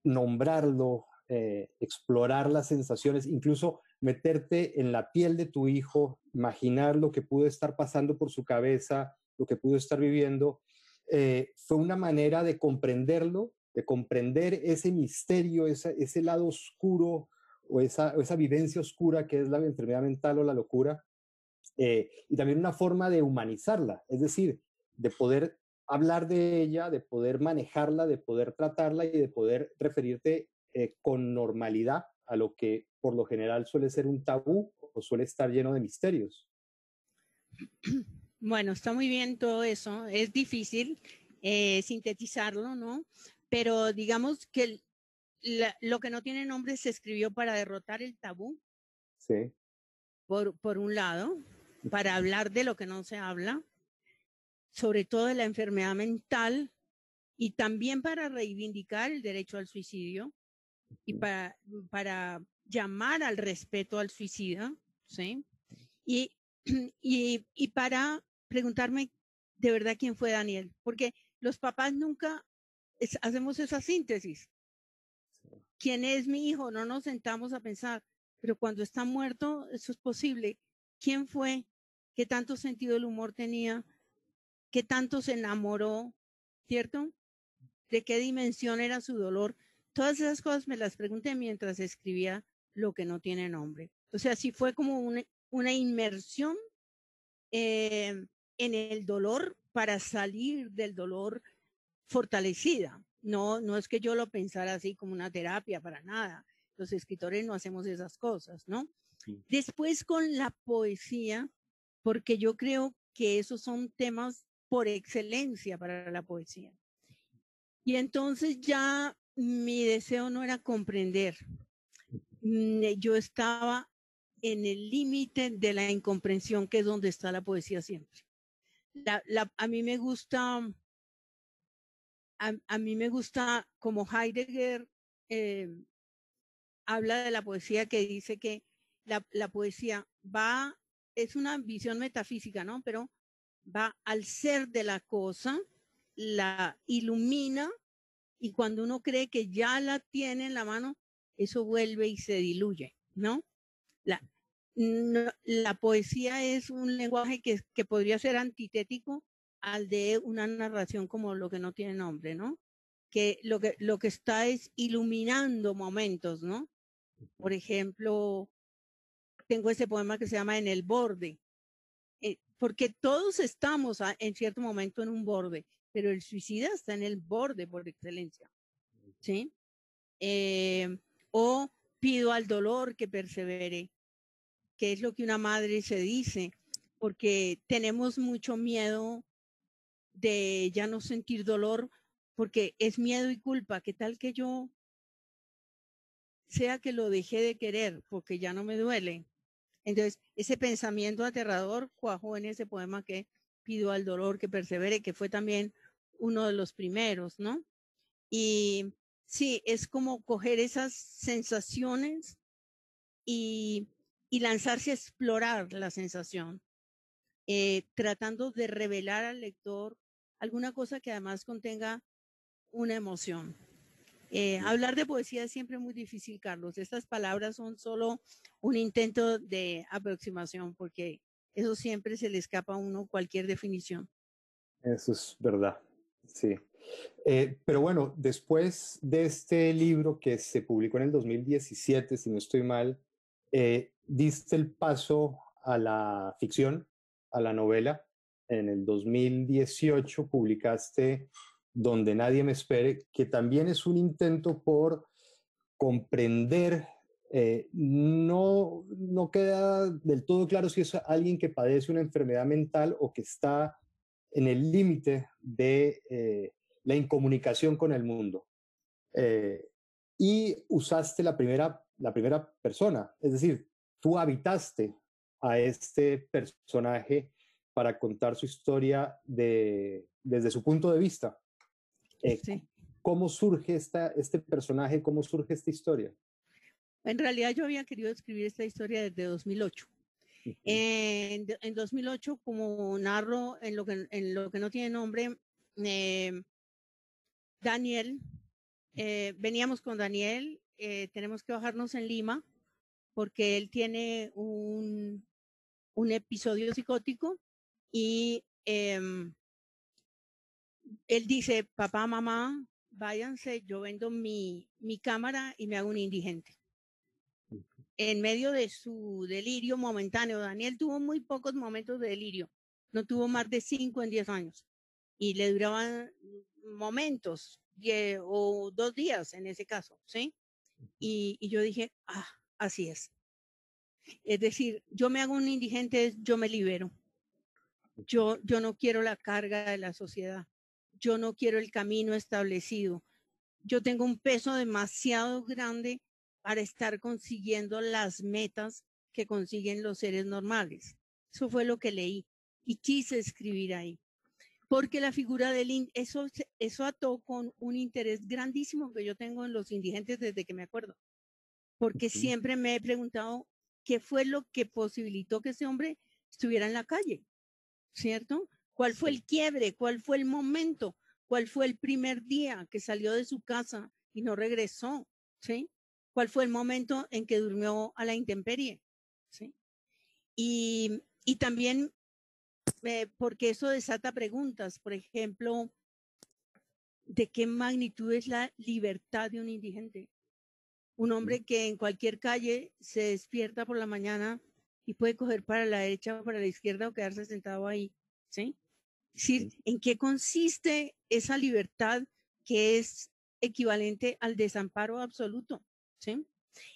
nombrarlo, explorar las sensaciones, incluso meterte en la piel de tu hijo, imaginar lo que pudo estar pasando por su cabeza, lo que pudo estar viviendo, fue una manera de comprenderlo, de comprender ese misterio, ese lado oscuro o esa vivencia oscura que es la enfermedad mental o la locura, y también una forma de humanizarla, es decir, de poder hablar de ella, de poder manejarla, de poder tratarla y de poder referirte con normalidad a lo que por lo general suele ser un tabú o suele estar lleno de misterios. Bueno, está muy bien todo eso. Es difícil sintetizarlo, ¿no? Pero digamos que lo que no tiene nombre se escribió para derrotar el tabú. Sí. Por un lado, para hablar de lo que no se habla, sobre todo de la enfermedad mental, y también para reivindicar el derecho al suicidio y para llamar al respeto al suicida, ¿sí? Y para preguntarme de verdad quién fue Daniel, porque los papás nunca hacemos esa síntesis. ¿Quién es mi hijo? No nos sentamos a pensar, pero cuando está muerto, eso es posible. ¿Quién fue? ¿Qué tanto sentido del humor tenía? ¿Qué tanto se enamoró? ¿Cierto? ¿De qué dimensión era su dolor? Todas esas cosas me las pregunté mientras escribía Lo que no tiene nombre. O sea, sí fue como una inmersión en el dolor para salir del dolor fortalecida. No es que yo lo pensara así como una terapia, para nada. los escritores no hacemos esas cosas, ¿no? Sí. Después con la poesía, porque yo creo que esos son temas por excelencia para la poesía. Y entonces ya mi deseo no era comprender. Yo estaba en el límite de la incomprensión, que es donde está la poesía siempre. A mí me gusta, a mí me gusta como Heidegger habla de la poesía, que dice que la poesía es una visión metafísica, ¿no? Pero va al ser de la cosa, la ilumina, y cuando uno cree que ya la tiene en la mano, eso vuelve y se diluye, ¿no? La poesía es un lenguaje que podría ser antitético al de una narración como Lo que no tiene nombre, ¿no? Que lo que está es iluminando momentos, ¿no? Por ejemplo, tengo ese poema que se llama En el borde, porque todos estamos en cierto momento en un borde, pero el suicida está en el borde por excelencia, ¿sí? O pido al dolor que persevere, que es lo que una madre se dice, porque tenemos mucho miedo de ya no sentir dolor, porque es miedo y culpa. ¿Qué tal que yo sea que lo dejé de querer porque ya no me duele? Entonces, ese pensamiento aterrador cuajó en ese poema que pido al dolor que persevere, que fue también uno de los primeros, ¿no? Y sí, es como coger esas sensaciones y lanzarse a explorar la sensación, tratando de revelar al lector alguna cosa que además contenga una emoción. Hablar de poesía es siempre muy difícil, Carlos. Estas palabras son solo un intento de aproximación, porque eso siempre se le escapa a uno cualquier definición. Eso es verdad, sí. Pero bueno, después de este libro que se publicó en el 2017, si no estoy mal, diste el paso a la ficción, a la novela. En el 2018 publicaste Donde nadie me espere, que también es un intento por comprender. No queda del todo claro si es alguien que padece una enfermedad mental o que está en el límite de la incomunicación con el mundo. Y usaste la primera persona, es decir, tú habitaste a este personaje para contar su historia desde su punto de vista. Sí. ¿Cómo surge este personaje? ¿Cómo surge esta historia? En realidad yo había querido escribir esta historia desde 2008. En 2008, como narro en lo que no tiene nombre, Daniel, veníamos con Daniel, tenemos que bajarnos en Lima porque él tiene un episodio psicótico y él dice, papá, mamá, váyanse, yo vendo mi cámara y me hago un indigente. En medio de su delirio momentáneo, Daniel tuvo muy pocos momentos de delirio, no tuvo más de 5 en 10 años y le duraban momentos o 2 días en ese caso, ¿sí? Y yo dije, así es. Es decir, yo me hago un indigente, yo me libero. Yo no quiero la carga de la sociedad. Yo no quiero el camino establecido. Yo tengo un peso demasiado grande para estar consiguiendo las metas que consiguen los seres normales. Eso fue lo que leí y quise escribir ahí. Porque la figura del eso ató con un interés grandísimo que yo tengo en los indigentes desde que me acuerdo. Porque siempre me he preguntado qué fue lo que posibilitó que ese hombre estuviera en la calle, ¿cierto? ¿Cuál fue el quiebre? ¿Cuál fue el momento? ¿Cuál fue el primer día que salió de su casa y no regresó? ¿Sí? ¿Cuál fue el momento en que durmió a la intemperie? ¿Sí? Y también porque eso desata preguntas, por ejemplo, ¿de qué magnitud es la libertad de un indigente? Un hombre que en cualquier calle se despierta por la mañana y puede coger para la derecha o para la izquierda o quedarse sentado ahí, ¿sí? Es decir, ¿en qué consiste esa libertad que es equivalente al desamparo absoluto? ¿Sí?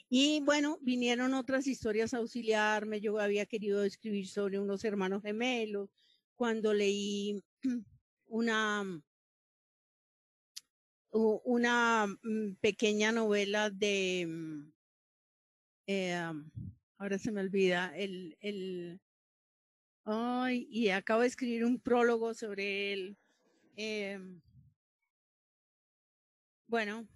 Y bueno, vinieron otras historias a auxiliarme. Yo había querido escribir sobre unos hermanos gemelos. Cuando leí una pequeña novela de, ahora se me olvida, y acabo de escribir un prólogo sobre él. Bueno,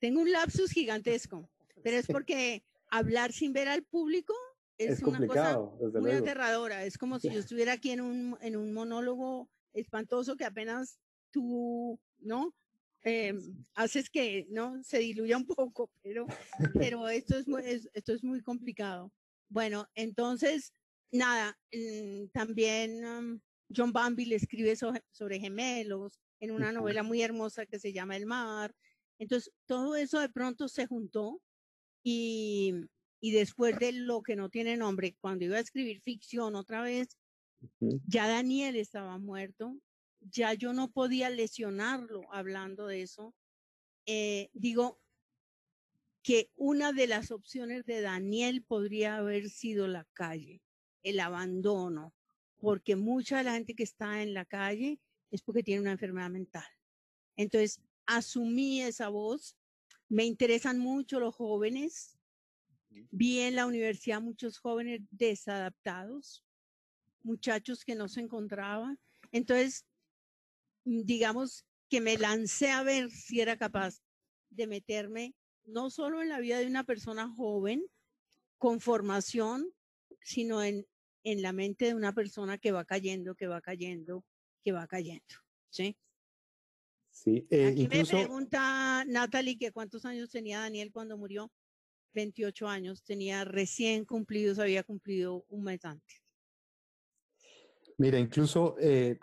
tengo un lapsus gigantesco, pero es porque hablar sin ver al público es una cosa muy aterradora. Es como si yo estuviera aquí en un monólogo espantoso que apenas tú, ¿no? Haces que, ¿no? Se diluya un poco, pero esto es muy complicado. Bueno, entonces, nada, también John Banville escribe sobre gemelos en una novela muy hermosa que se llama El mar. Entonces, todo eso de pronto se juntó y después de Lo que no tiene nombre, cuando iba a escribir ficción otra vez, ya Daniel estaba muerto, ya yo no podía lesionarlo hablando de eso. Digo que una de las opciones de Daniel podría haber sido la calle, el abandono, porque mucha de la gente que está en la calle es porque tiene una enfermedad mental. Entonces, asumí esa voz. Me interesan mucho los jóvenes. Vi en la universidad muchos jóvenes desadaptados, muchachos que no se encontraban. Entonces, digamos que me lancé a ver si era capaz de meterme no solo en la vida de una persona joven con formación, sino en la mente de una persona que va cayendo, ¿sí? Sí, Aquí incluso me pregunta Natalie que cuántos años tenía Daniel cuando murió. 28 años, tenía recién cumplidos, había cumplido un mes antes. Mira, incluso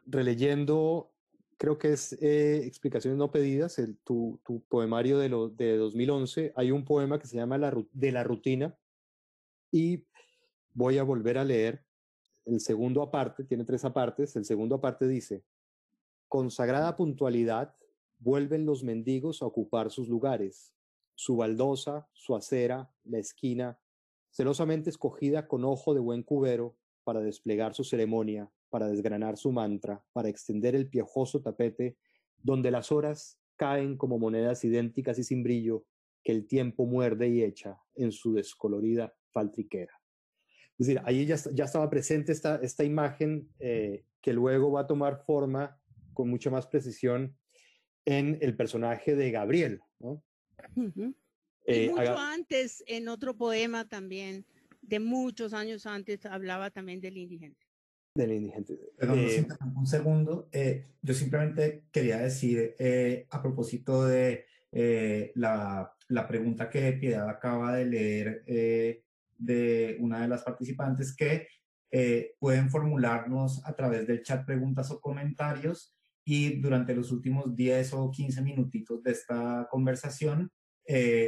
releyendo, creo que es Explicaciones no pedidas, tu poemario de 2011, hay un poema que se llama De la rutina, y voy a volver a leer el segundo aparte, tiene 3 apartes, el segundo aparte dice: con sagrada puntualidad vuelven los mendigos a ocupar sus lugares, su baldosa, su acera, la esquina, celosamente escogida con ojo de buen cubero para desplegar su ceremonia, para desgranar su mantra, para extender el piojoso tapete donde las horas caen como monedas idénticas y sin brillo que el tiempo muerde y echa en su descolorida faltriquera. Es decir, ahí ya estaba presente esta imagen que luego va a tomar forma con mucha más precisión en el personaje de Gabriel, ¿no? Y mucho antes, en otro poema también, de muchos años antes, hablaba también del indigente. Del indigente. Perdón, un segundo. Yo simplemente quería decir, a propósito de la pregunta que Piedad acaba de leer de una de las participantes, que pueden formularnos a través del chat preguntas o comentarios, y durante los últimos 10 o 15 minutitos de esta conversación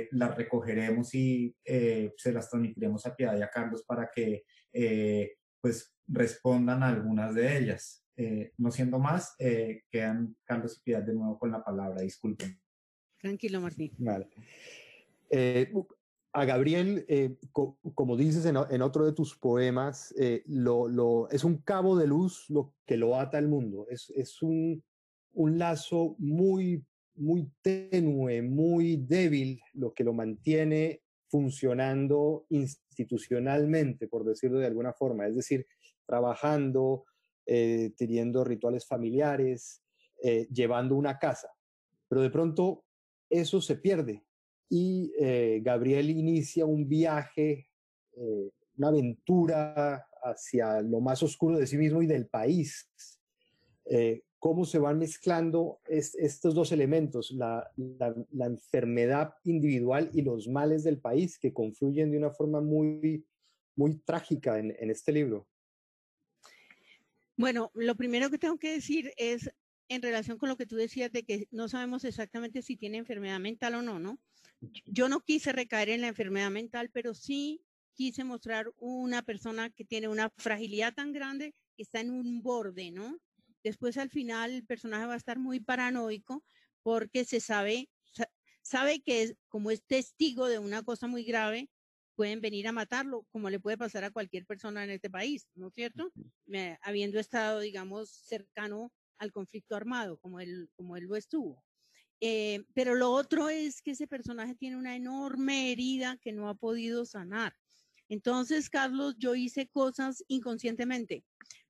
las recogeremos y se las transmitiremos a Piedad y a Carlos para que pues respondan a algunas de ellas. No siendo más, quedan Carlos y Piedad de nuevo con la palabra. Disculpen. Tranquilo, Martín. Vale. A Gabriel, como dices en otro de tus poemas, es un cabo de luz lo que lo ata al mundo. Es un lazo muy, muy tenue, muy débil, lo que lo mantiene funcionando institucionalmente, por decirlo de alguna forma. Es decir, trabajando, teniendo rituales familiares, llevando una casa. Pero de pronto eso se pierde y Gabriel inicia un viaje, una aventura hacia lo más oscuro de sí mismo y del país. Cómo se van mezclando estos dos elementos, la enfermedad individual y los males del país, que confluyen de una forma muy, muy trágica en este libro. Bueno, lo primero que tengo que decir es en relación con lo que tú decías de que no sabemos exactamente si tiene enfermedad mental o no, ¿no? Yo no quise recaer en la enfermedad mental, pero sí quise mostrar una persona que tiene una fragilidad tan grande que está en un borde, ¿no? después al final el personaje va a estar muy paranoico porque sabe que como es testigo de una cosa muy grave, pueden venir a matarlo, como le puede pasar a cualquier persona en este país, ¿no es cierto? Habiendo estado, digamos, cercano al conflicto armado, como él lo estuvo. Pero lo otro es que ese personaje tiene una enorme herida que no ha podido sanar. Entonces, Carlos, yo hice cosas inconscientemente,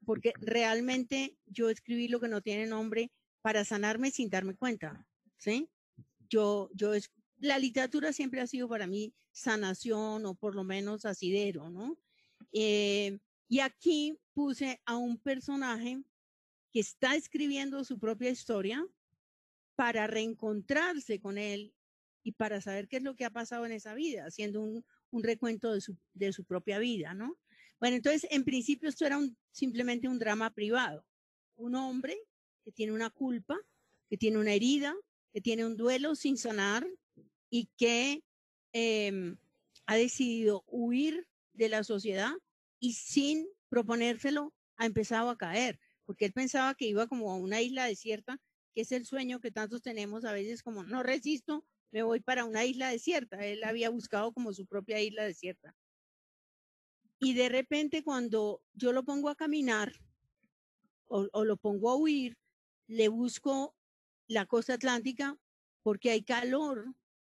porque realmente yo escribí lo que no tiene nombre para sanarme sin darme cuenta, ¿sí? La literatura siempre ha sido para mí sanación o por lo menos asidero, ¿no? Y aquí puse a un personaje que está escribiendo su propia historia para reencontrarse con él y para saber qué es lo que ha pasado en esa vida, haciendo un recuento de su propia vida, ¿no? Bueno, entonces, en principio esto era simplemente un drama privado. Un hombre que tiene una culpa, que tiene una herida, que tiene un duelo sin sanar y que ha decidido huir de la sociedad y sin proponérselo ha empezado a caer, porque él pensaba que iba como a una isla desierta, que es el sueño que tantos tenemos a veces, como no resisto, me voy para una isla desierta. Él había buscado como su propia isla desierta. Y de repente cuando yo lo pongo a caminar o lo pongo a huir, le busco la costa atlántica porque hay calor,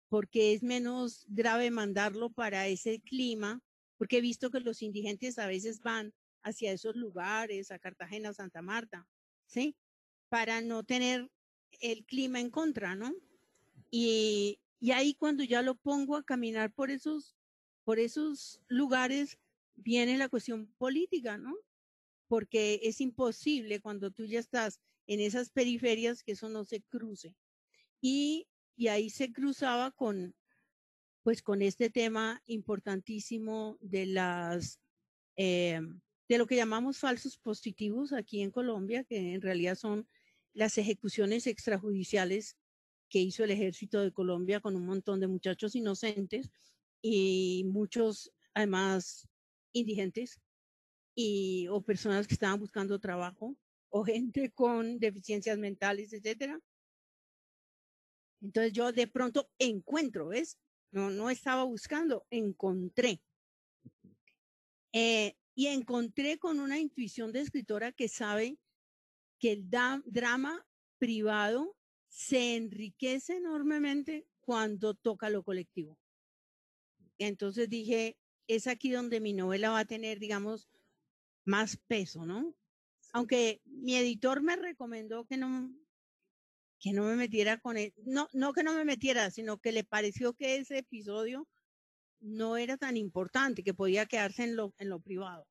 porque es menos grave mandarlo para ese clima, porque he visto que los indigentes a veces van hacia esos lugares, a Cartagena, Santa Marta, ¿sí? Para no tener el clima en contra, ¿no? Y ahí cuando ya lo pongo a caminar por esos lugares, viene la cuestión política, ¿no? Porque es imposible cuando tú ya estás en esas periferias que eso no se cruce. Y ahí se cruzaba con este tema importantísimo de de lo que llamamos falsos positivos aquí en Colombia, que en realidad son las ejecuciones extrajudiciales que hizo el ejército de Colombia con un montón de muchachos inocentes y muchos, además, indigentes o personas que estaban buscando trabajo o gente con deficiencias mentales, etcétera. Entonces yo de pronto encuentro, ¿ves? No estaba buscando, encontré. Y encontré con una intuición de escritora que sabe que el drama privado se enriquece enormemente cuando toca lo colectivo. Entonces dije, es aquí donde mi novela va a tener, digamos, más peso, ¿no? Aunque mi editor me recomendó que no me metiera con él, no que no me metiera, sino que le pareció que ese episodio no era tan importante, que podía quedarse en lo privado.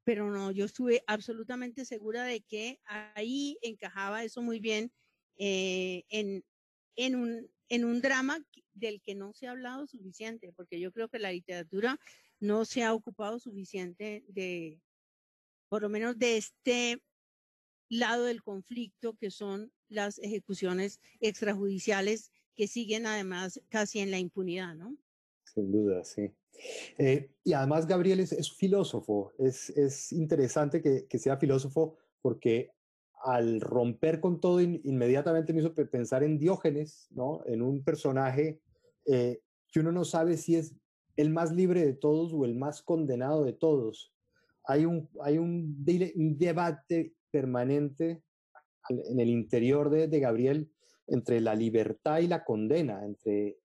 Pero no, yo estuve absolutamente segura de que ahí encajaba eso muy bien en un drama del que no se ha hablado suficiente, porque yo creo que la literatura no se ha ocupado suficiente por lo menos de este lado del conflicto, que son las ejecuciones extrajudiciales que siguen además casi en la impunidad, ¿no? Sin duda, sí. Y además Gabriel es filósofo, es interesante que sea filósofo porque al romper con todo inmediatamente me hizo pensar en Diógenes, ¿no? En un personaje que uno no sabe si es el más libre de todos o el más condenado de todos. Hay un debate permanente en el interior de Gabriel entre la libertad y la condena, entre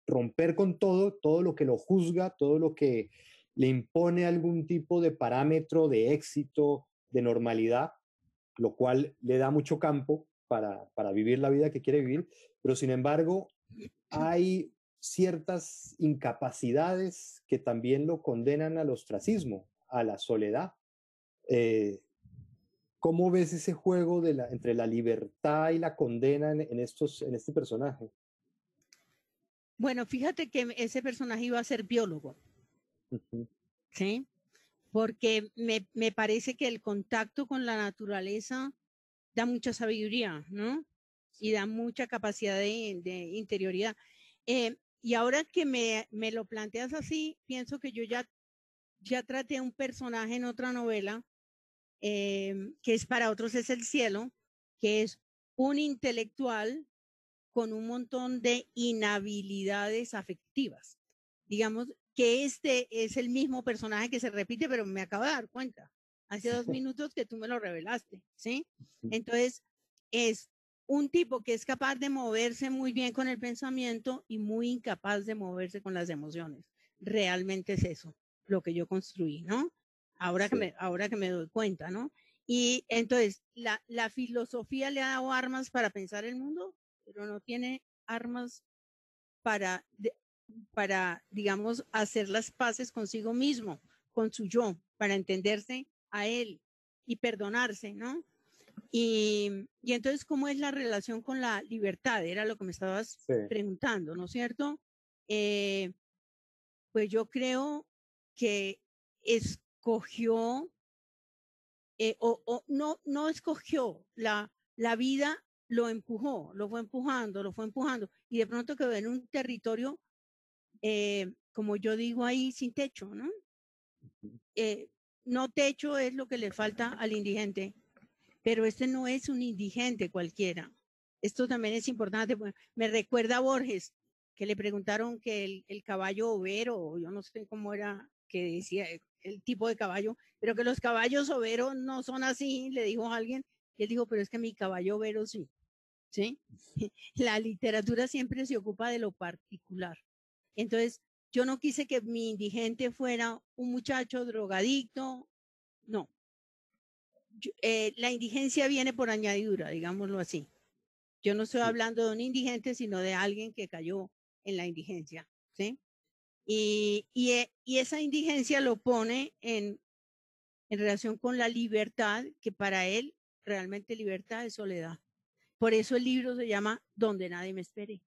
romper con todo lo que lo juzga, todo lo que le impone algún tipo de parámetro de éxito, de normalidad, lo cual le da mucho campo para vivir la vida que quiere vivir, pero sin embargo hay ciertas incapacidades que también lo condenan al ostracismo, a la soledad. ¿Cómo ves ese juego entre la libertad y la condena en este personaje? Bueno, fíjate que ese personaje iba a ser biólogo, ¿sí? Porque me parece que el contacto con la naturaleza da mucha sabiduría, ¿no? Y da mucha capacidad de interioridad. Y ahora que me lo planteas así, pienso que yo ya traté un personaje en otra novela que es para otros es el cielo, que es un intelectual con un montón de inhabilidades afectivas. Digamos que este es el mismo personaje que se repite, pero me acabo de dar cuenta hace 2 minutos que tú me lo revelaste, ¿sí? Entonces, es un tipo que es capaz de moverse muy bien con el pensamiento y muy incapaz de moverse con las emociones. Realmente es eso lo que yo construí, ¿no? Ahora que me doy cuenta, ¿no? Y entonces, la filosofía le ha dado armas para pensar el mundo, pero no tiene armas para, digamos, hacer las paces consigo mismo, con su yo, para entenderse a él y perdonarse, ¿no? Y entonces, ¿cómo es la relación con la libertad? Era lo que me estabas preguntando, ¿no es cierto? Pues yo creo que escogió, no escogió, la vida lo empujó, lo fue empujando, y de pronto quedó en un territorio, como yo digo ahí, sin techo, ¿no? No techo es lo que le falta al indigente, pero este no es un indigente cualquiera. Esto también es importante. Me recuerda a Borges, que le preguntaron que el caballo overo, yo no sé cómo era que decía el tipo de caballo, pero que los caballos overos no son así, le dijo a alguien, y él dijo, pero es que mi caballo overo sí, ¿sí? La literatura siempre se ocupa de lo particular. Entonces, yo no quise que mi indigente fuera un muchacho drogadicto, no. La indigencia viene por añadidura, digámoslo así. Yo no estoy hablando de un indigente, sino de alguien que cayó en la indigencia, ¿sí? Y esa indigencia lo pone en relación con la libertad, que para él realmente libertad es soledad. Por eso el libro se llama Donde nadie me espere.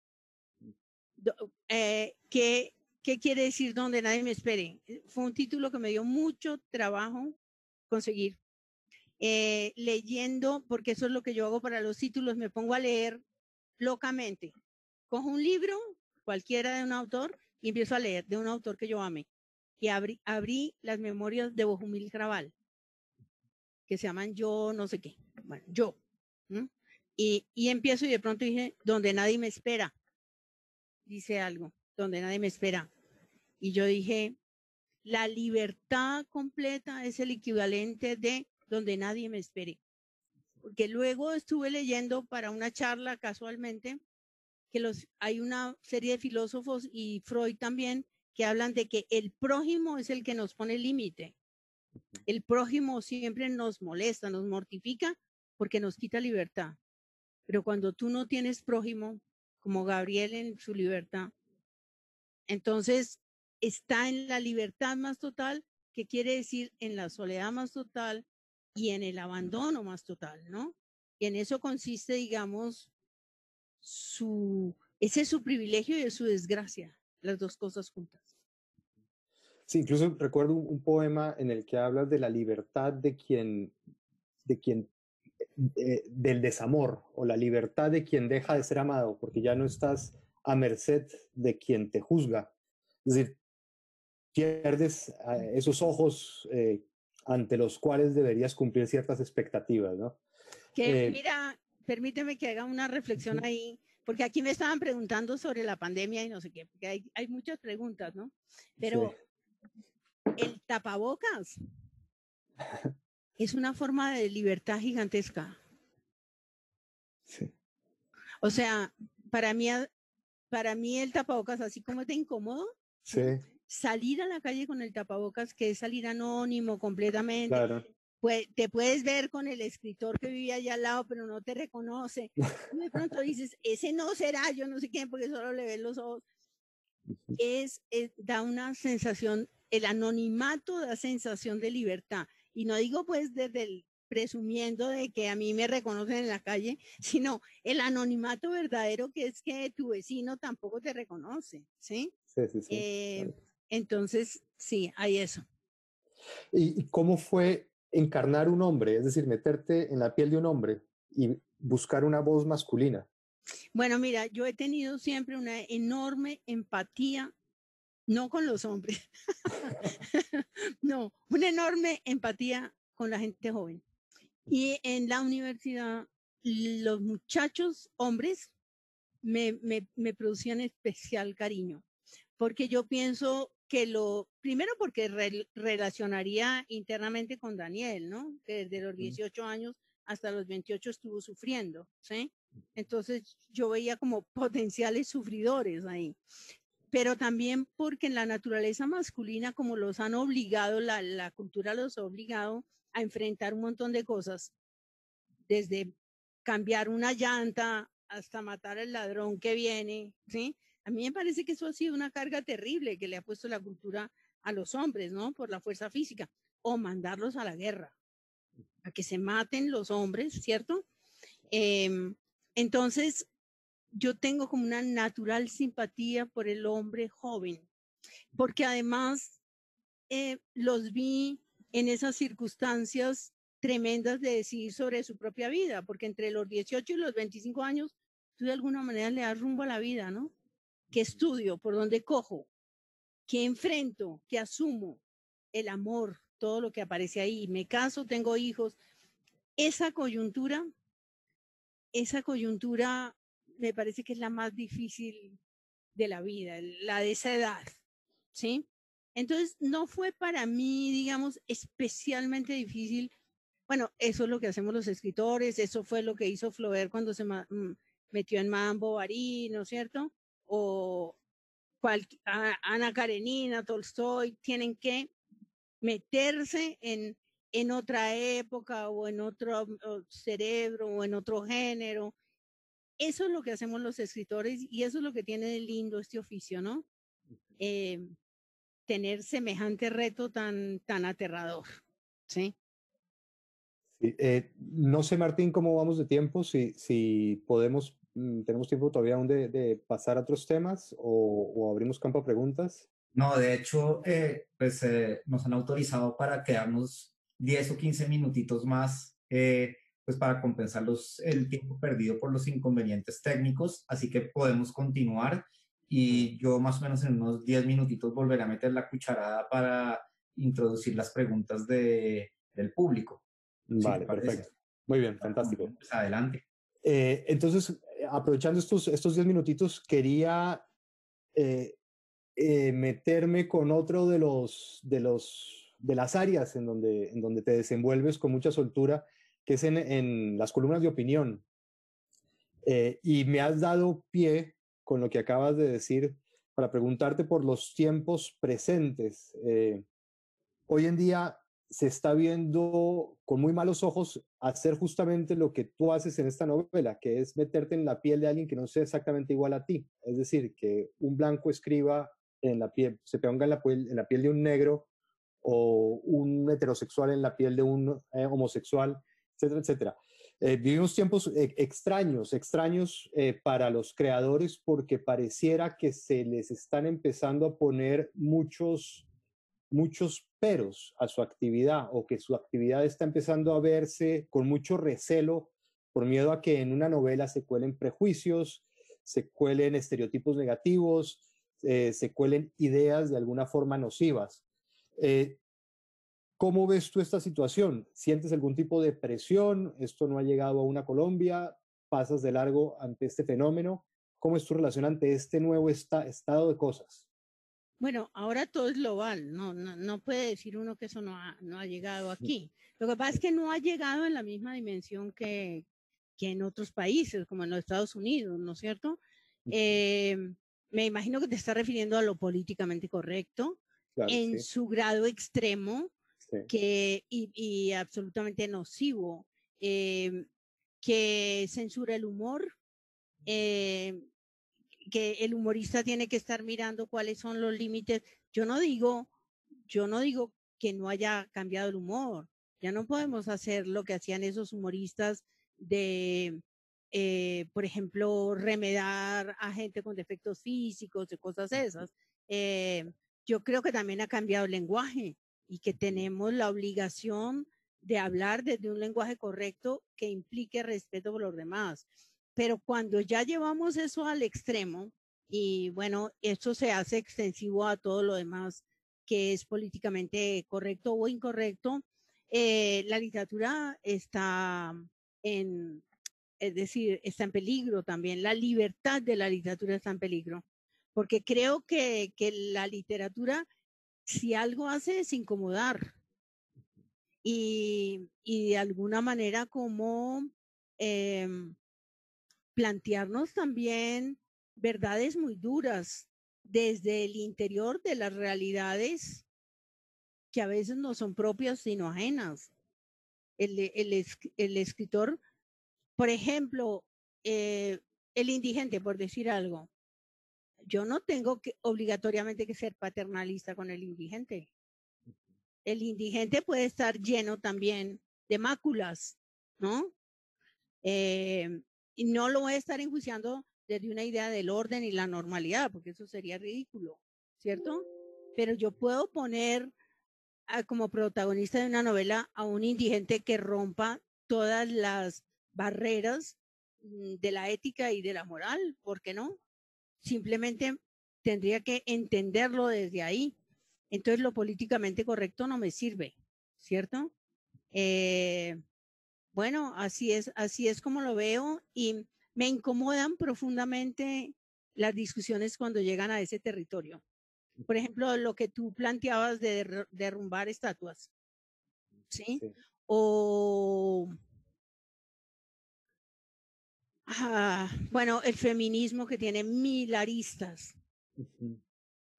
¿Qué quiere decir Donde nadie me espere? Fue un título que me dio mucho trabajo conseguir. Leyendo, porque eso es lo que yo hago para los títulos, me pongo a leer locamente. Cojo un libro, cualquiera de un autor, y empiezo a leer de un autor que yo ame. Y abrí las memorias de Bohumil Hrabal, que se llaman Yo no sé qué. Bueno, yo. Y empiezo y de pronto dije, Donde nadie me espera. Dice algo, donde nadie me espera. Y yo dije, la libertad completa es el equivalente de donde nadie me espere. Porque luego estuve leyendo para una charla casualmente que hay una serie de filósofos y Freud también que hablan de que el prójimo es el que nos pone límite. El prójimo siempre nos molesta, nos mortifica porque nos quita libertad. Pero cuando tú no tienes prójimo, como Gabriel en su libertad, entonces está en la libertad más total, que quiere decir en la soledad más total y en el abandono más total, ¿no? Y en eso consiste, digamos, ese es su privilegio y es su desgracia, las dos cosas juntas. Sí, incluso recuerdo un poema en el que hablas de la libertad del desamor, o la libertad de quien deja de ser amado, porque ya no estás a merced de quien te juzga. Es decir, pierdes esos ojos ante los cuales deberías cumplir ciertas expectativas, ¿no? Mira, permíteme que haga una reflexión ahí, porque aquí me estaban preguntando sobre la pandemia y no sé qué, porque hay muchas preguntas, ¿no? Pero el tapabocas es una forma de libertad gigantesca. Sí. O sea, para mí el tapabocas, así como es de incómodo, sí. Salir a la calle con el tapabocas, que es salir anónimo completamente. Claro. Pues, te puedes ver con el escritor que vivía allá al lado, pero no te reconoce. Y de pronto dices, ese no será, yo no sé quién, porque solo le ves los ojos. Da una sensación, el anonimato da sensación de libertad. Y no digo pues desde el presumiendo de que a mí me reconocen en la calle, sino el anonimato verdadero, que es que tu vecino tampoco te reconoce, ¿sí? Sí, sí, sí. Claro. Entonces, sí, hay eso. ¿Y cómo fue encarnar un hombre? Es decir, meterte en la piel de un hombre y buscar una voz masculina. Bueno, mira, yo he tenido siempre una enorme empatía, no con los hombres, no, una enorme empatía con la gente joven. Y en la universidad, los muchachos hombres me producían especial cariño, porque yo pienso que primero porque relacionaría internamente con Daniel, ¿no? Que desde los 18 años hasta los 28 estuvo sufriendo, ¿sí? Entonces yo veía como potenciales sufridores ahí. Pero también porque en la naturaleza masculina, como los han obligado, la cultura los ha obligado a enfrentar un montón de cosas, desde cambiar una llanta hasta matar al ladrón que viene, ¿sí? A mí me parece que eso ha sido una carga terrible que le ha puesto la cultura a los hombres, ¿no? Por la fuerza física, o mandarlos a la guerra, a que se maten los hombres, ¿cierto? Entonces, yo tengo como una natural simpatía por el hombre joven, porque además los vi en esas circunstancias tremendas de decidir sobre su propia vida, porque entre los 18 y los 25 años, tú de alguna manera le das rumbo a la vida, ¿no? ¿Qué estudio? ¿Por dónde cojo? ¿Qué enfrento? ¿Qué asumo? El amor, todo lo que aparece ahí. Me caso, tengo hijos. Esa coyuntura me parece que es la más difícil de la vida, la de esa edad, ¿sí? Entonces, no fue para mí, digamos, especialmente difícil. Bueno, eso es lo que hacemos los escritores, eso fue lo que hizo Flaubert cuando se metió en Madame Bovary, ¿no es cierto? O Ana Karenina, Tolstoy, tienen que meterse en otra época o en otro cerebro o en otro género. Eso es lo que hacemos los escritores y eso es lo que tiene de lindo este oficio, ¿no? Tener semejante reto tan aterrador, ¿sí? Sí, no sé, Martín, cómo vamos de tiempo, si podemos, tenemos tiempo todavía aún de pasar a otros temas o abrimos campo a preguntas. No, de hecho, pues nos han autorizado para quedarnos 10 o 15 minutitos más, pues para compensar el tiempo perdido por los inconvenientes técnicos, así que podemos continuar y yo más o menos en unos 10 minutitos volveré a meter la cucharada para introducir las preguntas del público. Vale, perfecto. Muy bien, fantástico. Pues adelante. Entonces, aprovechando estos 10 minutitos, quería meterme con otro de las áreas en donde te desenvuelves con mucha soltura, que es en las columnas de opinión. Y me has dado pie con lo que acabas de decir para preguntarte por los tiempos presentes. Hoy en día se está viendo con muy malos ojos hacer justamente lo que tú haces en esta novela, que es meterte en la piel de alguien que no sea exactamente igual a ti. Es decir, que un blanco escriba en la piel, se ponga en la piel de un negro, o un heterosexual en la piel de un homosexual, etcétera, etcétera. Vivimos tiempos extraños para los creadores, porque pareciera que se les están empezando a poner muchos peros a su actividad, o que su actividad está empezando a verse con mucho recelo por miedo a que en una novela se cuelen prejuicios, se cuelen estereotipos negativos, se cuelen ideas de alguna forma nocivas. ¿Cómo ves tú esta situación? ¿Sientes algún tipo de presión? ¿Esto no ha llegado a una Colombia? ¿Pasas de largo ante este fenómeno? ¿Cómo es tu relación ante este nuevo estado de cosas? Bueno, ahora todo es global, no puede decir uno que eso no ha llegado aquí. Lo que pasa es que no ha llegado en la misma dimensión que en otros países, como en los Estados Unidos, ¿no es cierto? Me imagino que te estás refiriendo a lo políticamente correcto, Claro, en sí. su grado extremo, Sí. y absolutamente nocivo, que censura el humor, que el humorista tiene que estar mirando cuáles son los límites. Yo no digo que no haya cambiado el humor. Ya no podemos hacer lo que hacían esos humoristas de, por ejemplo, remedar a gente con defectos físicos y cosas esas. Yo creo que también ha cambiado el lenguaje y que tenemos la obligación de hablar desde un lenguaje correcto que implique respeto por los demás. Pero cuando ya llevamos eso al extremo, y bueno, esto se hace extensivo a todo lo demás que es políticamente correcto o incorrecto, La literatura está es decir, está en peligro también. La libertad de la literatura está en peligro. Porque creo que la literatura, si algo hace, es incomodar. Y de alguna manera como plantearnos también verdades muy duras desde el interior de las realidades que a veces no son propias sino ajenas. El escritor, por ejemplo, el indigente, por decir algo, yo no tengo que obligatoriamente que ser paternalista con el indigente. El indigente puede estar lleno también de máculas, ¿no? Y no lo voy a estar enjuiciando desde una idea del orden y la normalidad, porque eso sería ridículo, ¿cierto? Pero yo puedo poner como protagonista de una novela a un indigente que rompa todas las barreras de la ética y de la moral, ¿por qué no? Simplemente tendría que entenderlo desde ahí. Entonces lo políticamente correcto no me sirve, ¿cierto? Bueno, así es como lo veo y me incomodan profundamente las discusiones cuando llegan a ese territorio. Por ejemplo, lo que tú planteabas de derrumbar estatuas, ¿sí? Sí. O, bueno, el feminismo que tiene 1000 aristas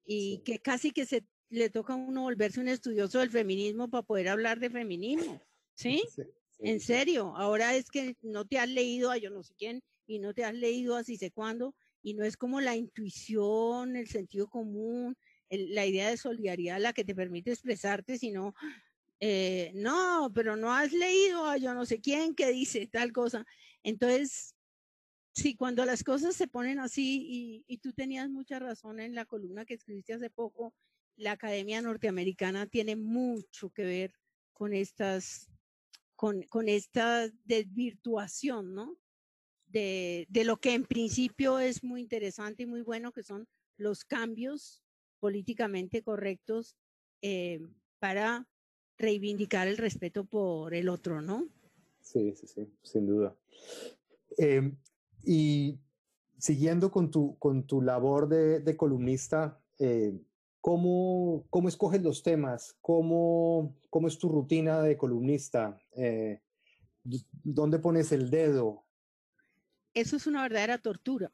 y sí, que casi que se le toca a uno volverse un estudioso del feminismo para poder hablar de feminismo, ¿sí? Sí. En serio, ahora es que no te has leído a yo no sé quién y no te has leído a si sé cuándo y no es como la intuición, el sentido común, la idea de solidaridad la que te permite expresarte, sino, no, pero no has leído a yo no sé quién que dice tal cosa. Entonces, sí, cuando las cosas se ponen así, y tú tenías mucha razón en la columna que escribiste hace poco, la Academia Norteamericana tiene mucho que ver con con esta desvirtuación, ¿no? De lo que en principio es muy interesante y muy bueno, que son los cambios políticamente correctos para reivindicar el respeto por el otro, ¿no? Sí, sí, sí, sin duda. Y siguiendo con tu labor de columnista, ¿cómo escoges los temas? ¿Cómo es tu rutina de columnista? ¿Dónde pones el dedo? Eso es una verdadera tortura.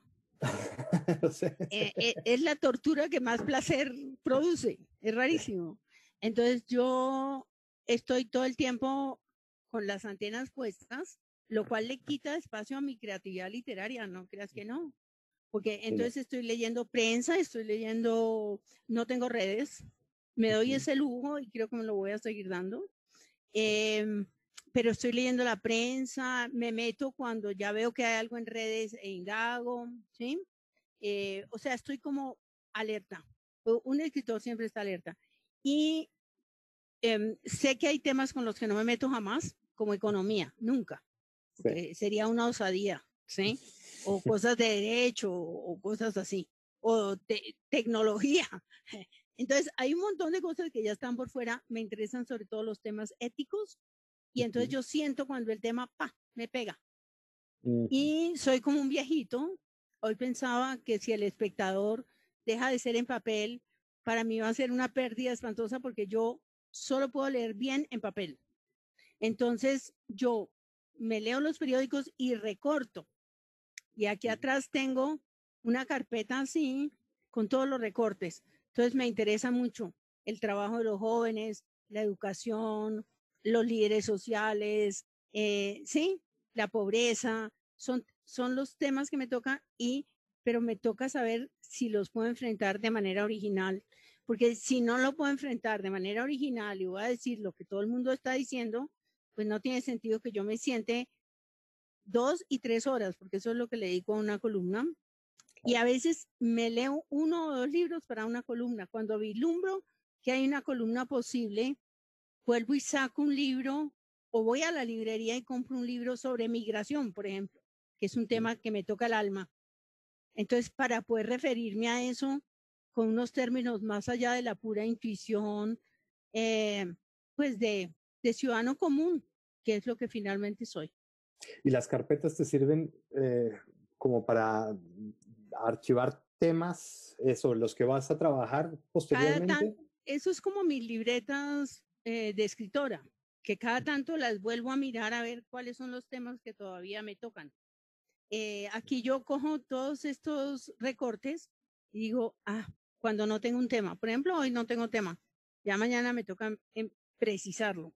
No sé. Es la tortura que más placer produce. Es rarísimo. Entonces yo estoy todo el tiempo con las antenas puestas, lo cual le quita espacio a mi creatividad literaria, no creas que no. Porque entonces estoy leyendo prensa, estoy leyendo, no tengo redes, me doy ese lujo y creo que me lo voy a seguir dando. Pero estoy leyendo la prensa, me meto cuando ya veo que hay algo en redes e indago, ¿sí? O sea, estoy como alerta. Un escritor siempre está alerta. Y sé que hay temas con los que no me meto jamás, como economía, nunca. Sí. Sería una osadía, ¿sí? O cosas de derecho o cosas así. O tecnología. Entonces, hay un montón de cosas que ya están por fuera. Me interesan sobre todo los temas éticos. Y entonces yo siento cuando el tema, me pega. Y soy como un viejito. Hoy pensaba que si El Espectador deja de ser en papel, para mí va a ser una pérdida espantosa porque yo solo puedo leer bien en papel. Entonces yo me leo los periódicos y recorto. Y aquí atrás tengo una carpeta así con todos los recortes. Entonces me interesa mucho el trabajo de los jóvenes, la educación, los líderes sociales, sí, la pobreza, son los temas que me tocan pero me toca saber si los puedo enfrentar de manera original, porque si no lo puedo enfrentar de manera original y voy a decir lo que todo el mundo está diciendo, pues no tiene sentido que yo me siente 2 y 3 horas, porque eso es lo que le dedico a una columna. Y a veces me leo 1 o 2 libros para una columna. Cuando vislumbro que hay una columna posible, vuelvo y saco un libro o voy a la librería y compro un libro sobre migración, por ejemplo, que es un tema que me toca el alma. Entonces, para poder referirme a eso con unos términos más allá de la pura intuición, pues de de ciudadano común, que es lo que finalmente soy. ¿Y las carpetas te sirven como para archivar temas sobre los que vas a trabajar posteriormente? Eso es como mis libretas de escritora, que cada tanto las vuelvo a mirar a ver cuáles son los temas que todavía me tocan. Aquí yo cojo todos estos recortes y digo, cuando no tengo un tema, por ejemplo, hoy no tengo tema, ya mañana me toca precisarlo.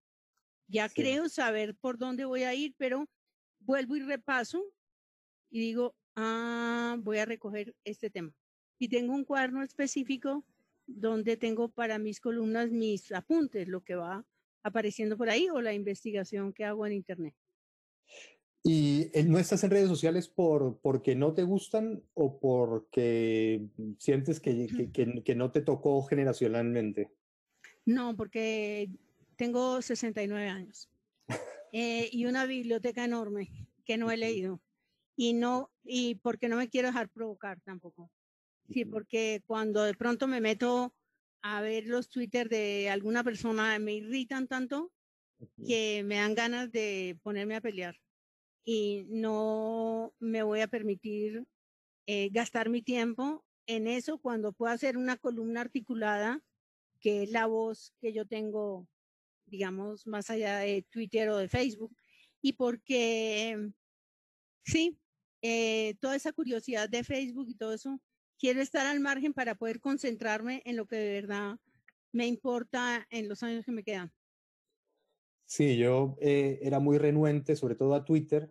Ya sí. Creo saber por dónde voy a ir, pero vuelvo y repaso y digo, voy a recoger este tema. Y tengo un cuaderno específico donde tengo para mis columnas mis apuntes, lo que va apareciendo por ahí o la investigación que hago en internet. ¿Y no estás en redes sociales porque no te gustan o porque sientes que no te tocó generacionalmente? No, porque tengo 69 años y una biblioteca enorme que no he leído y porque no me quiero dejar provocar tampoco. Sí, porque cuando de pronto me meto a ver los Twitter de alguna persona me irritan tanto que me dan ganas de ponerme a pelear y no me voy a permitir gastar mi tiempo en eso cuando puedo hacer una columna articulada que es la voz que yo tengo, digamos, más allá de Twitter o de Facebook, y porque, sí, toda esa curiosidad de Facebook y todo eso, quiero estar al margen para poder concentrarme en lo que de verdad me importa en los años que me quedan. Sí, yo era muy renuente, sobre todo a Twitter,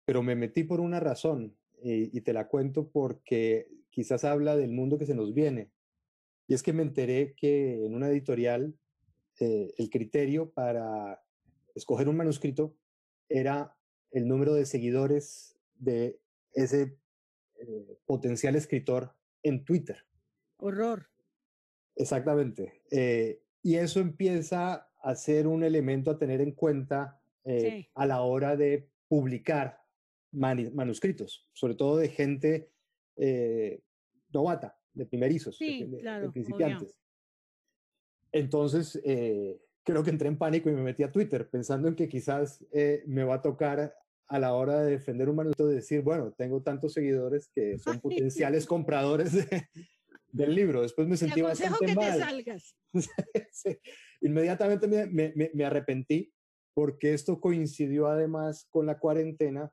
pero me metí por una razón y te la cuento porque quizás habla del mundo que se nos viene. Y es que me enteré que en una editorial el criterio para escoger un manuscrito era el número de seguidores de ese potencial escritor en Twitter. Horror. Exactamente. Y eso empieza a ser un elemento a tener en cuenta sí. A la hora de publicar manuscritos, sobre todo de gente novata, de primerizos, sí, claro, de principiantes. obvio. Entonces, creo que entré en pánico y me metí a Twitter pensando en que quizás me va a tocar a la hora de defender un manuscrito de decir, bueno, tengo tantos seguidores que son potenciales compradores del libro. Después me sentí bastante que mal. Te salgas. Sí. Inmediatamente me arrepentí porque esto coincidió además con la cuarentena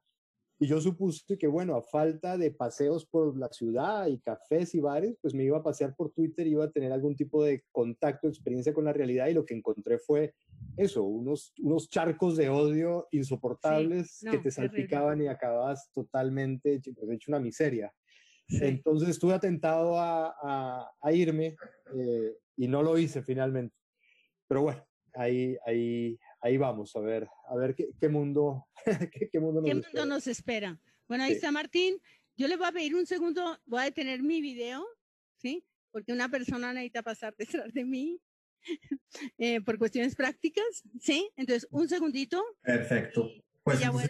y yo supuse que, bueno, a falta de paseos por la ciudad y cafés y bares, pues me iba a pasear por Twitter y iba a tener algún tipo de contacto, experiencia con la realidad y lo que encontré fue eso, unos charcos de odio insoportables sí, no, que te salpicaban terrible. Y acababas totalmente hecho una miseria. Sí. Entonces estuve atentado a irme y no lo hice finalmente. Pero bueno, ahí vamos a ver qué mundo, qué mundo nos espera. Bueno, ahí sí. Está Martín. Yo le voy a pedir un segundo, voy a detener mi video, ¿sí? Porque una persona necesita pasar detrás de mí por cuestiones prácticas, ¿sí? Entonces, un segundito. Perfecto. Pues ya voy.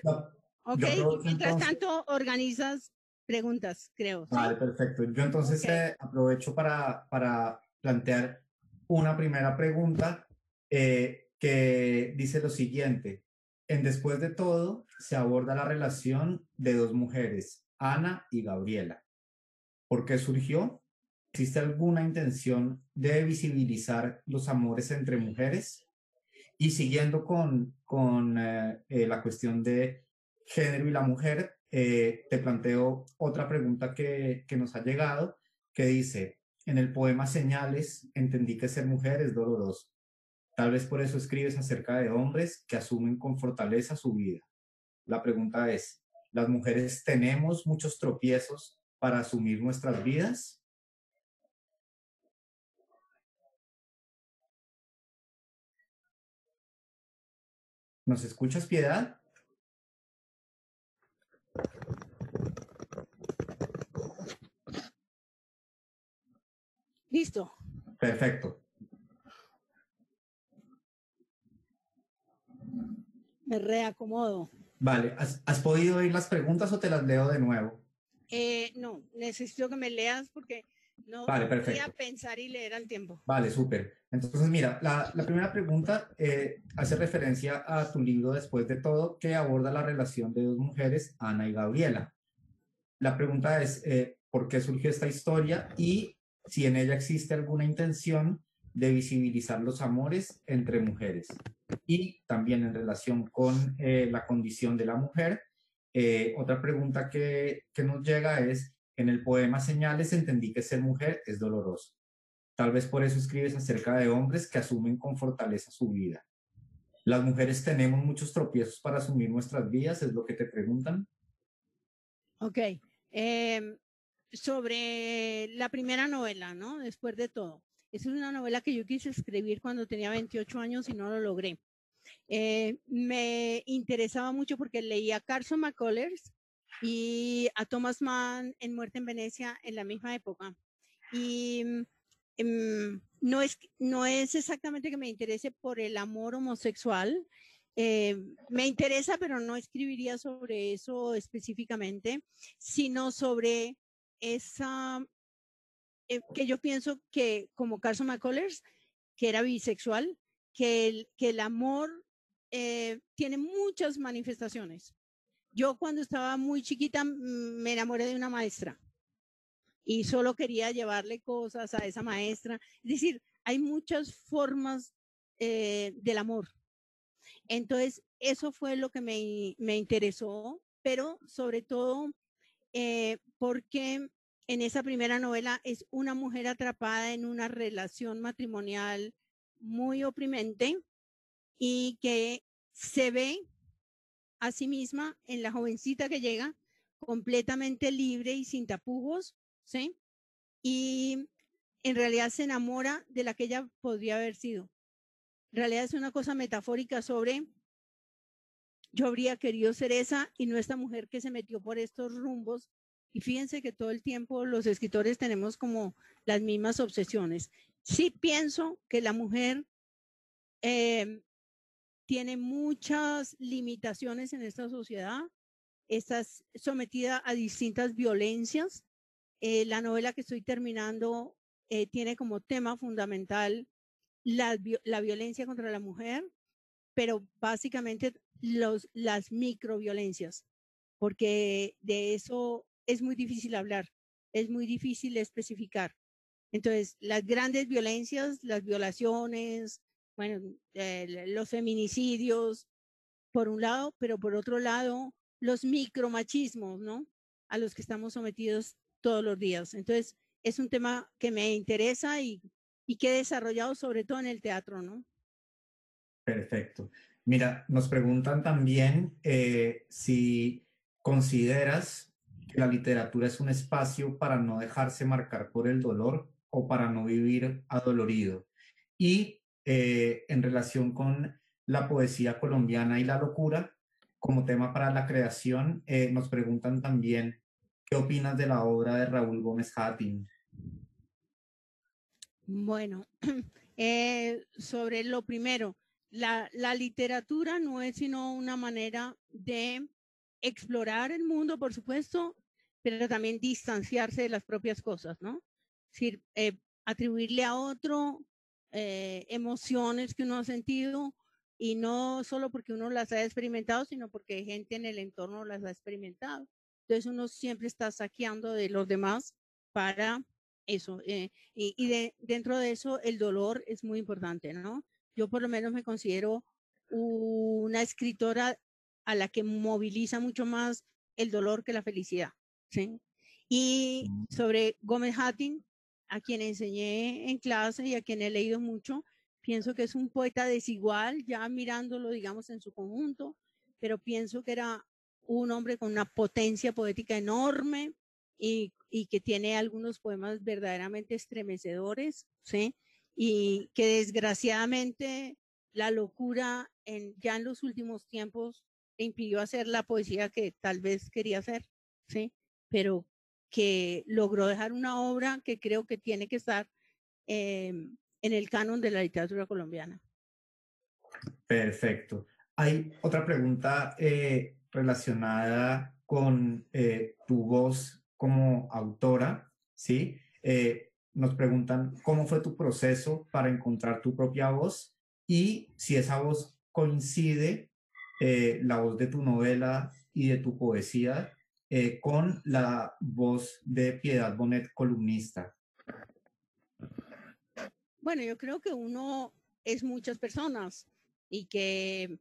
Ok, y mientras tanto organizas preguntas, creo. ¿sí? Vale, perfecto. Yo entonces aprovecho para plantear una primera pregunta que dice lo siguiente. En Después de todo, se aborda la relación de dos mujeres, Ana y Gabriela. ¿Por qué surgió? ¿Existe alguna intención de visibilizar los amores entre mujeres? Y siguiendo con la cuestión de género y la mujer, te planteo otra pregunta que nos ha llegado, que dice, en el poema Señales, entendí que ser mujer es doloroso. Tal vez por eso escribes acerca de hombres que asumen con fortaleza su vida. La pregunta es, ¿las mujeres tenemos muchos tropiezos para asumir nuestras vidas? ¿Nos escuchas, Piedad? Listo. Perfecto. Me reacomodo. Vale, ¿has podido oír las preguntas o te las leo de nuevo? No, necesito que me leas porque No Vale, voy perfecto. a pensar y leer al tiempo. Vale, súper. Entonces, mira, la primera pregunta hace referencia a tu libro Después de todo, que aborda la relación de dos mujeres, Ana y Gabriela. La pregunta es, ¿por qué surgió esta historia y si en ella existe alguna intención de visibilizar los amores entre mujeres? Y también en relación con la condición de la mujer, otra pregunta que nos llega es, en el poema Señales entendí que ser mujer es doloroso. Tal vez por eso escribes acerca de hombres que asumen con fortaleza su vida. ¿Las mujeres tenemos muchos tropiezos para asumir nuestras vidas? ¿Es lo que te preguntan? Ok. Sobre la primera novela, ¿no? Después de todo. Esa es una novela que yo quise escribir cuando tenía 28 años y no lo logré. Me interesaba mucho porque leía a Carson McCullers y a Thomas Mann en Muerte en Venecia en la misma época. Y no es exactamente que me interese por el amor homosexual. Me interesa, pero no escribiría sobre eso específicamente, sino sobre esa, que yo pienso que como Carson McCullers, que era bisexual, que el amor tiene muchas manifestaciones. Yo cuando estaba muy chiquita me enamoré de una maestra y solo quería llevarle cosas a esa maestra. Es decir, hay muchas formas del amor. Entonces, eso fue lo que me interesó, pero sobre todo porque en esa primera novela es una mujer atrapada en una relación matrimonial muy oprimente y que se ve a sí misma en la jovencita que llega completamente libre y sin tapujos, ¿sí? Y en realidad se enamora de la que ella podría haber sido. En realidad es una cosa metafórica sobre yo habría querido ser esa y no esta mujer que se metió por estos rumbos. Y fíjense que todo el tiempo los escritores tenemos como las mismas obsesiones. Sí pienso que la mujer tiene muchas limitaciones en esta sociedad, está sometida a distintas violencias. La novela que estoy terminando tiene como tema fundamental la violencia contra la mujer, pero básicamente las microviolencias, porque de eso es muy difícil hablar, es muy difícil especificar. Entonces, las grandes violencias, las violaciones, bueno, los feminicidios, por un lado, pero por otro lado, los micromachismos, ¿no? A los que estamos sometidos todos los días. Entonces, es un tema que me interesa y que he desarrollado sobre todo en el teatro, ¿no? Perfecto. Mira, nos preguntan también si consideras que la literatura es un espacio para no dejarse marcar por el dolor o para no vivir adolorido. Y en relación con la poesía colombiana y la locura, como tema para la creación, nos preguntan también, ¿qué opinas de la obra de Raúl Gómez Hatín? Bueno, sobre lo primero, la literatura no es sino una manera de explorar el mundo, por supuesto, pero también distanciarse de las propias cosas, ¿no? Es decir, atribuirle a otro emociones que uno ha sentido y no solo porque uno las ha experimentado, sino porque gente en el entorno las ha experimentado. Entonces uno siempre está saqueando de los demás para eso. Dentro de eso el dolor es muy importante, ¿no? Yo por lo menos me considero una escritora a la que moviliza mucho más el dolor que la felicidad, ¿sí? Y sobre Gómez Hatín, a quien enseñé en clase y a quien he leído mucho, pienso que es un poeta desigual, ya mirándolo, digamos, en su conjunto, pero pienso que era un hombre con una potencia poética enorme y que tiene algunos poemas verdaderamente estremecedores, ¿sí? Y que desgraciadamente la locura ya en los últimos tiempos le impidió hacer la poesía que tal vez quería hacer, ¿sí? Pero que logró dejar una obra que creo que tiene que estar en el canon de la literatura colombiana. Perfecto. Hay otra pregunta relacionada con tu voz como autora, ¿sí? nos preguntan cómo fue tu proceso para encontrar tu propia voz y si esa voz coincide, la voz de tu novela y de tu poesía, con la voz de Piedad Bonet, columnista. Bueno, yo creo que uno es muchas personas y que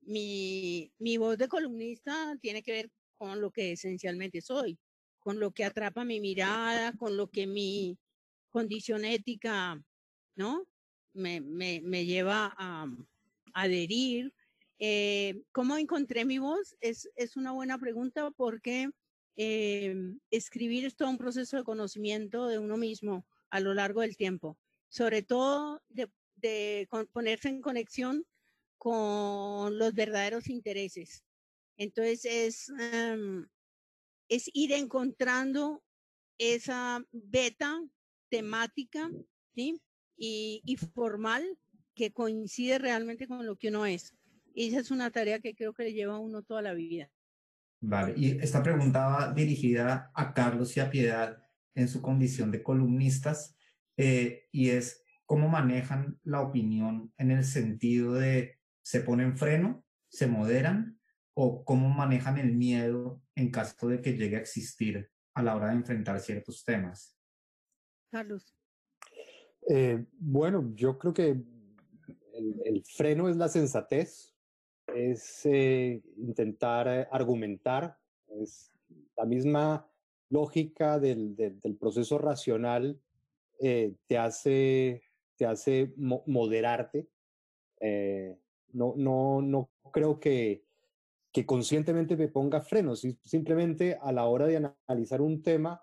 mi voz de columnista tiene que ver con lo que esencialmente soy, con lo que atrapa mi mirada, con lo que mi condición ética, ¿no? Me lleva a adherir. ¿Cómo encontré mi voz? Es una buena pregunta porque escribir es todo un proceso de conocimiento de uno mismo a lo largo del tiempo, sobre todo de ponerse en conexión con los verdaderos intereses. Entonces es ir encontrando esa beta temática, ¿sí? Y formal que coincide realmente con lo que uno es. Y esa es una tarea que creo que le lleva a uno toda la vida. Vale, y esta pregunta va dirigida a Carlos y a Piedad en su condición de columnistas, y es cómo manejan la opinión en el sentido de se ponen freno, se moderan, o cómo manejan el miedo en caso de que llegue a existir a la hora de enfrentar ciertos temas. Carlos. Bueno, yo creo que el freno es la sensatez, es intentar argumentar, es la misma lógica del proceso racional, te hace moderarte. No creo que conscientemente me ponga frenos, simplemente a la hora de analizar un tema,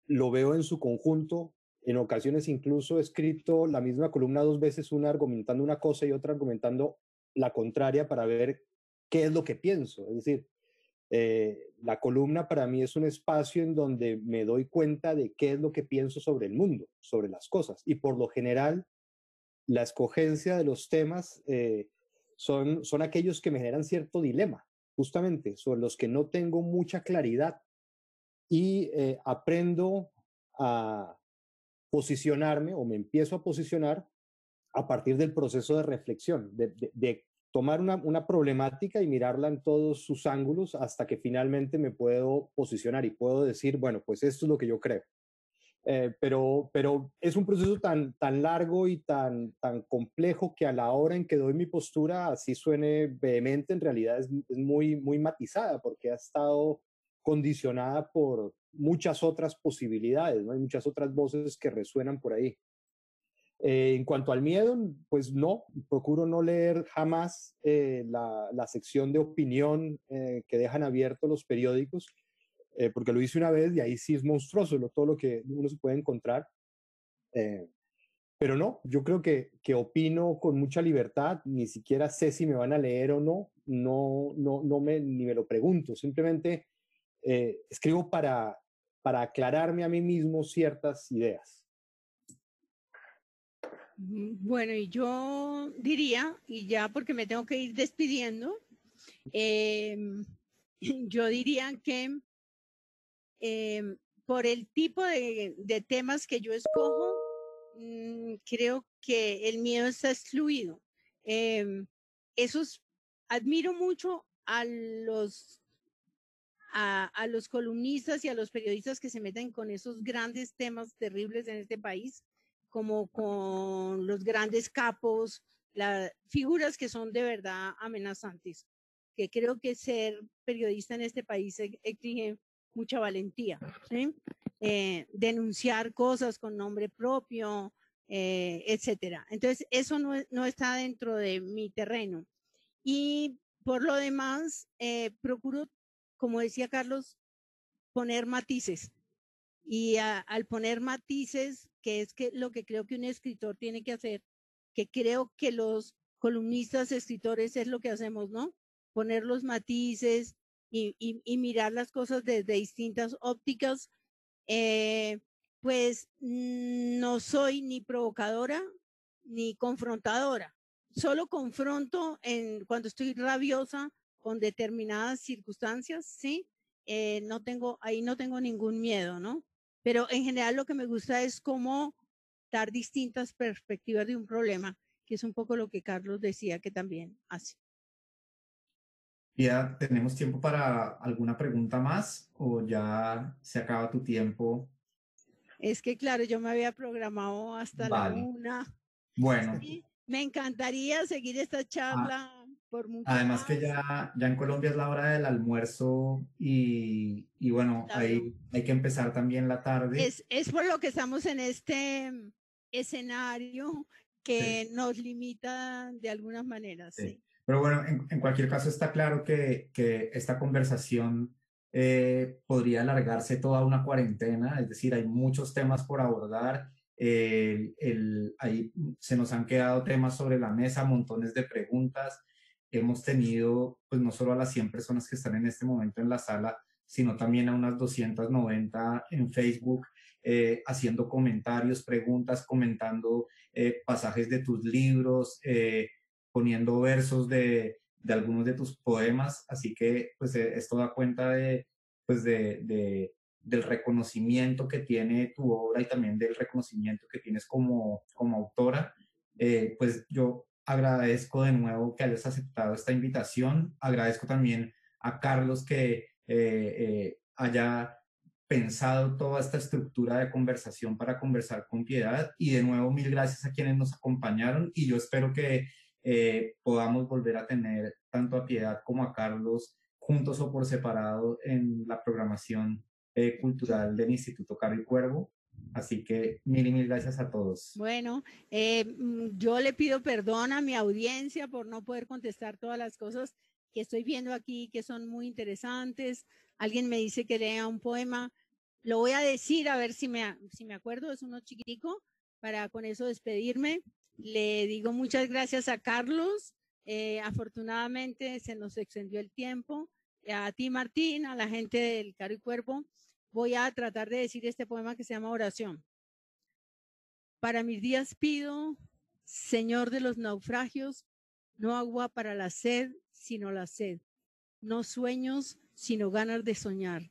lo veo en su conjunto. En ocasiones incluso he escrito la misma columna dos veces, una argumentando una cosa y otra argumentando la contraria para ver qué es lo que pienso. Es decir, la columna para mí es un espacio en donde me doy cuenta de qué es lo que pienso sobre el mundo, sobre las cosas. Y por lo general, la escogencia de los temas son aquellos que me generan cierto dilema, justamente, sobre los que no tengo mucha claridad. Y aprendo a posicionarme o me empiezo a posicionar a partir del proceso de reflexión, de tomar una problemática y mirarla en todos sus ángulos hasta que finalmente me puedo posicionar y puedo decir, bueno, pues esto es lo que yo creo. Pero es un proceso tan largo y tan complejo que a la hora en que doy mi postura, así suene vehemente, en realidad es muy matizada porque ha estado condicionada por muchas otras posibilidades, ¿no? Hay muchas otras voces que resuenan por ahí. En cuanto al miedo, pues no, procuro no leer jamás la sección de opinión que dejan abiertos los periódicos, porque lo hice una vez y ahí sí es monstruoso todo lo que uno se puede encontrar. Pero no, yo creo que opino con mucha libertad, ni siquiera sé si me van a leer o no, ni me lo pregunto, simplemente escribo para aclararme a mí mismo ciertas ideas. Bueno, y yo diría, y ya porque me tengo que ir despidiendo, yo diría que por el tipo de temas que yo escojo, creo que el miedo está excluido. Admiro mucho a los columnistas y a los periodistas que se meten con esos grandes temas terribles en este país, como con los grandes capos, las figuras que son de verdad amenazantes, que creo que ser periodista en este país exige mucha valentía, ¿sí? Denunciar cosas con nombre propio, etcétera. Entonces, eso no está dentro de mi terreno. Y por lo demás, procuro, como decía Carlos, poner matices. Y al poner matices, que es lo que creo que un escritor tiene que hacer, que creo que los columnistas, escritores es lo que hacemos, ¿no? Poner los matices y mirar las cosas desde distintas ópticas. Pues no soy ni provocadora ni confrontadora. Solo confronto cuando estoy rabiosa con determinadas circunstancias, ¿sí? Ahí no tengo ningún miedo, ¿no? pero en general lo que me gusta es cómo dar distintas perspectivas de un problema, que es un poco lo que Carlos decía que también hace. Ya, ¿tenemos tiempo para alguna pregunta más o ya se acaba tu tiempo? Es que, claro, yo me había programado hasta la Vale. 1. Bueno, Sí, me encantaría seguir esta charla por mucho además más. que ya en Colombia es la hora del almuerzo y bueno, Claro. hay que empezar también la tarde. Es por lo que estamos en este escenario que Sí, nos limita de algunas maneras. sí. Sí. Pero bueno, en cualquier caso está claro que esta conversación podría alargarse toda una cuarentena, es decir, hay muchos temas por abordar. Ahí se nos han quedado temas sobre la mesa, montones de preguntas. Hemos tenido, pues no solo a las 100 personas que están en este momento en la sala, sino también a unas 290 en Facebook, haciendo comentarios, preguntas, comentando pasajes de tus libros, poniendo versos de algunos de tus poemas, así que pues esto da cuenta pues del reconocimiento que tiene tu obra y también del reconocimiento que tienes como autora. Pues yo agradezco de nuevo que hayas aceptado esta invitación, agradezco también a Carlos que haya pensado toda esta estructura de conversación para conversar con Piedad y de nuevo mil gracias a quienes nos acompañaron y yo espero que podamos volver a tener tanto a Piedad como a Carlos juntos o por separado en la programación cultural del Instituto Caro y Cuervo. Así que mil y mil gracias a todos. Bueno, yo le pido perdón a mi audiencia por no poder contestar todas las cosas que estoy viendo aquí, que son muy interesantes. Alguien me dice que lea un poema. Lo voy a decir a ver si me acuerdo, es uno chiquitico, para con eso despedirme. Le digo muchas gracias a Carlos. Afortunadamente se nos extendió el tiempo. A ti, Martín, a la gente del Caro y Cuervo, voy a tratar de decir este poema que se llama Oración. Para mis días pido, Señor de los naufragios, no agua para la sed, sino la sed. No sueños, sino ganas de soñar.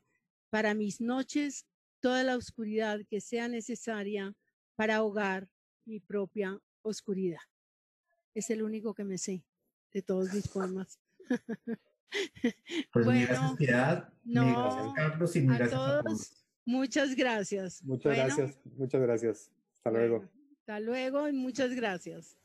Para mis noches, toda la oscuridad que sea necesaria para ahogar mi propia oscuridad. Es el único que me sé de todos mis poemas. Pues mil gracias, Bueno, Piedad, mil gracias, no, Carlos, y mil a gracias a todos. todos, muchas gracias. Muchas Bueno, gracias, muchas gracias. Hasta luego. bueno, hasta luego y muchas gracias.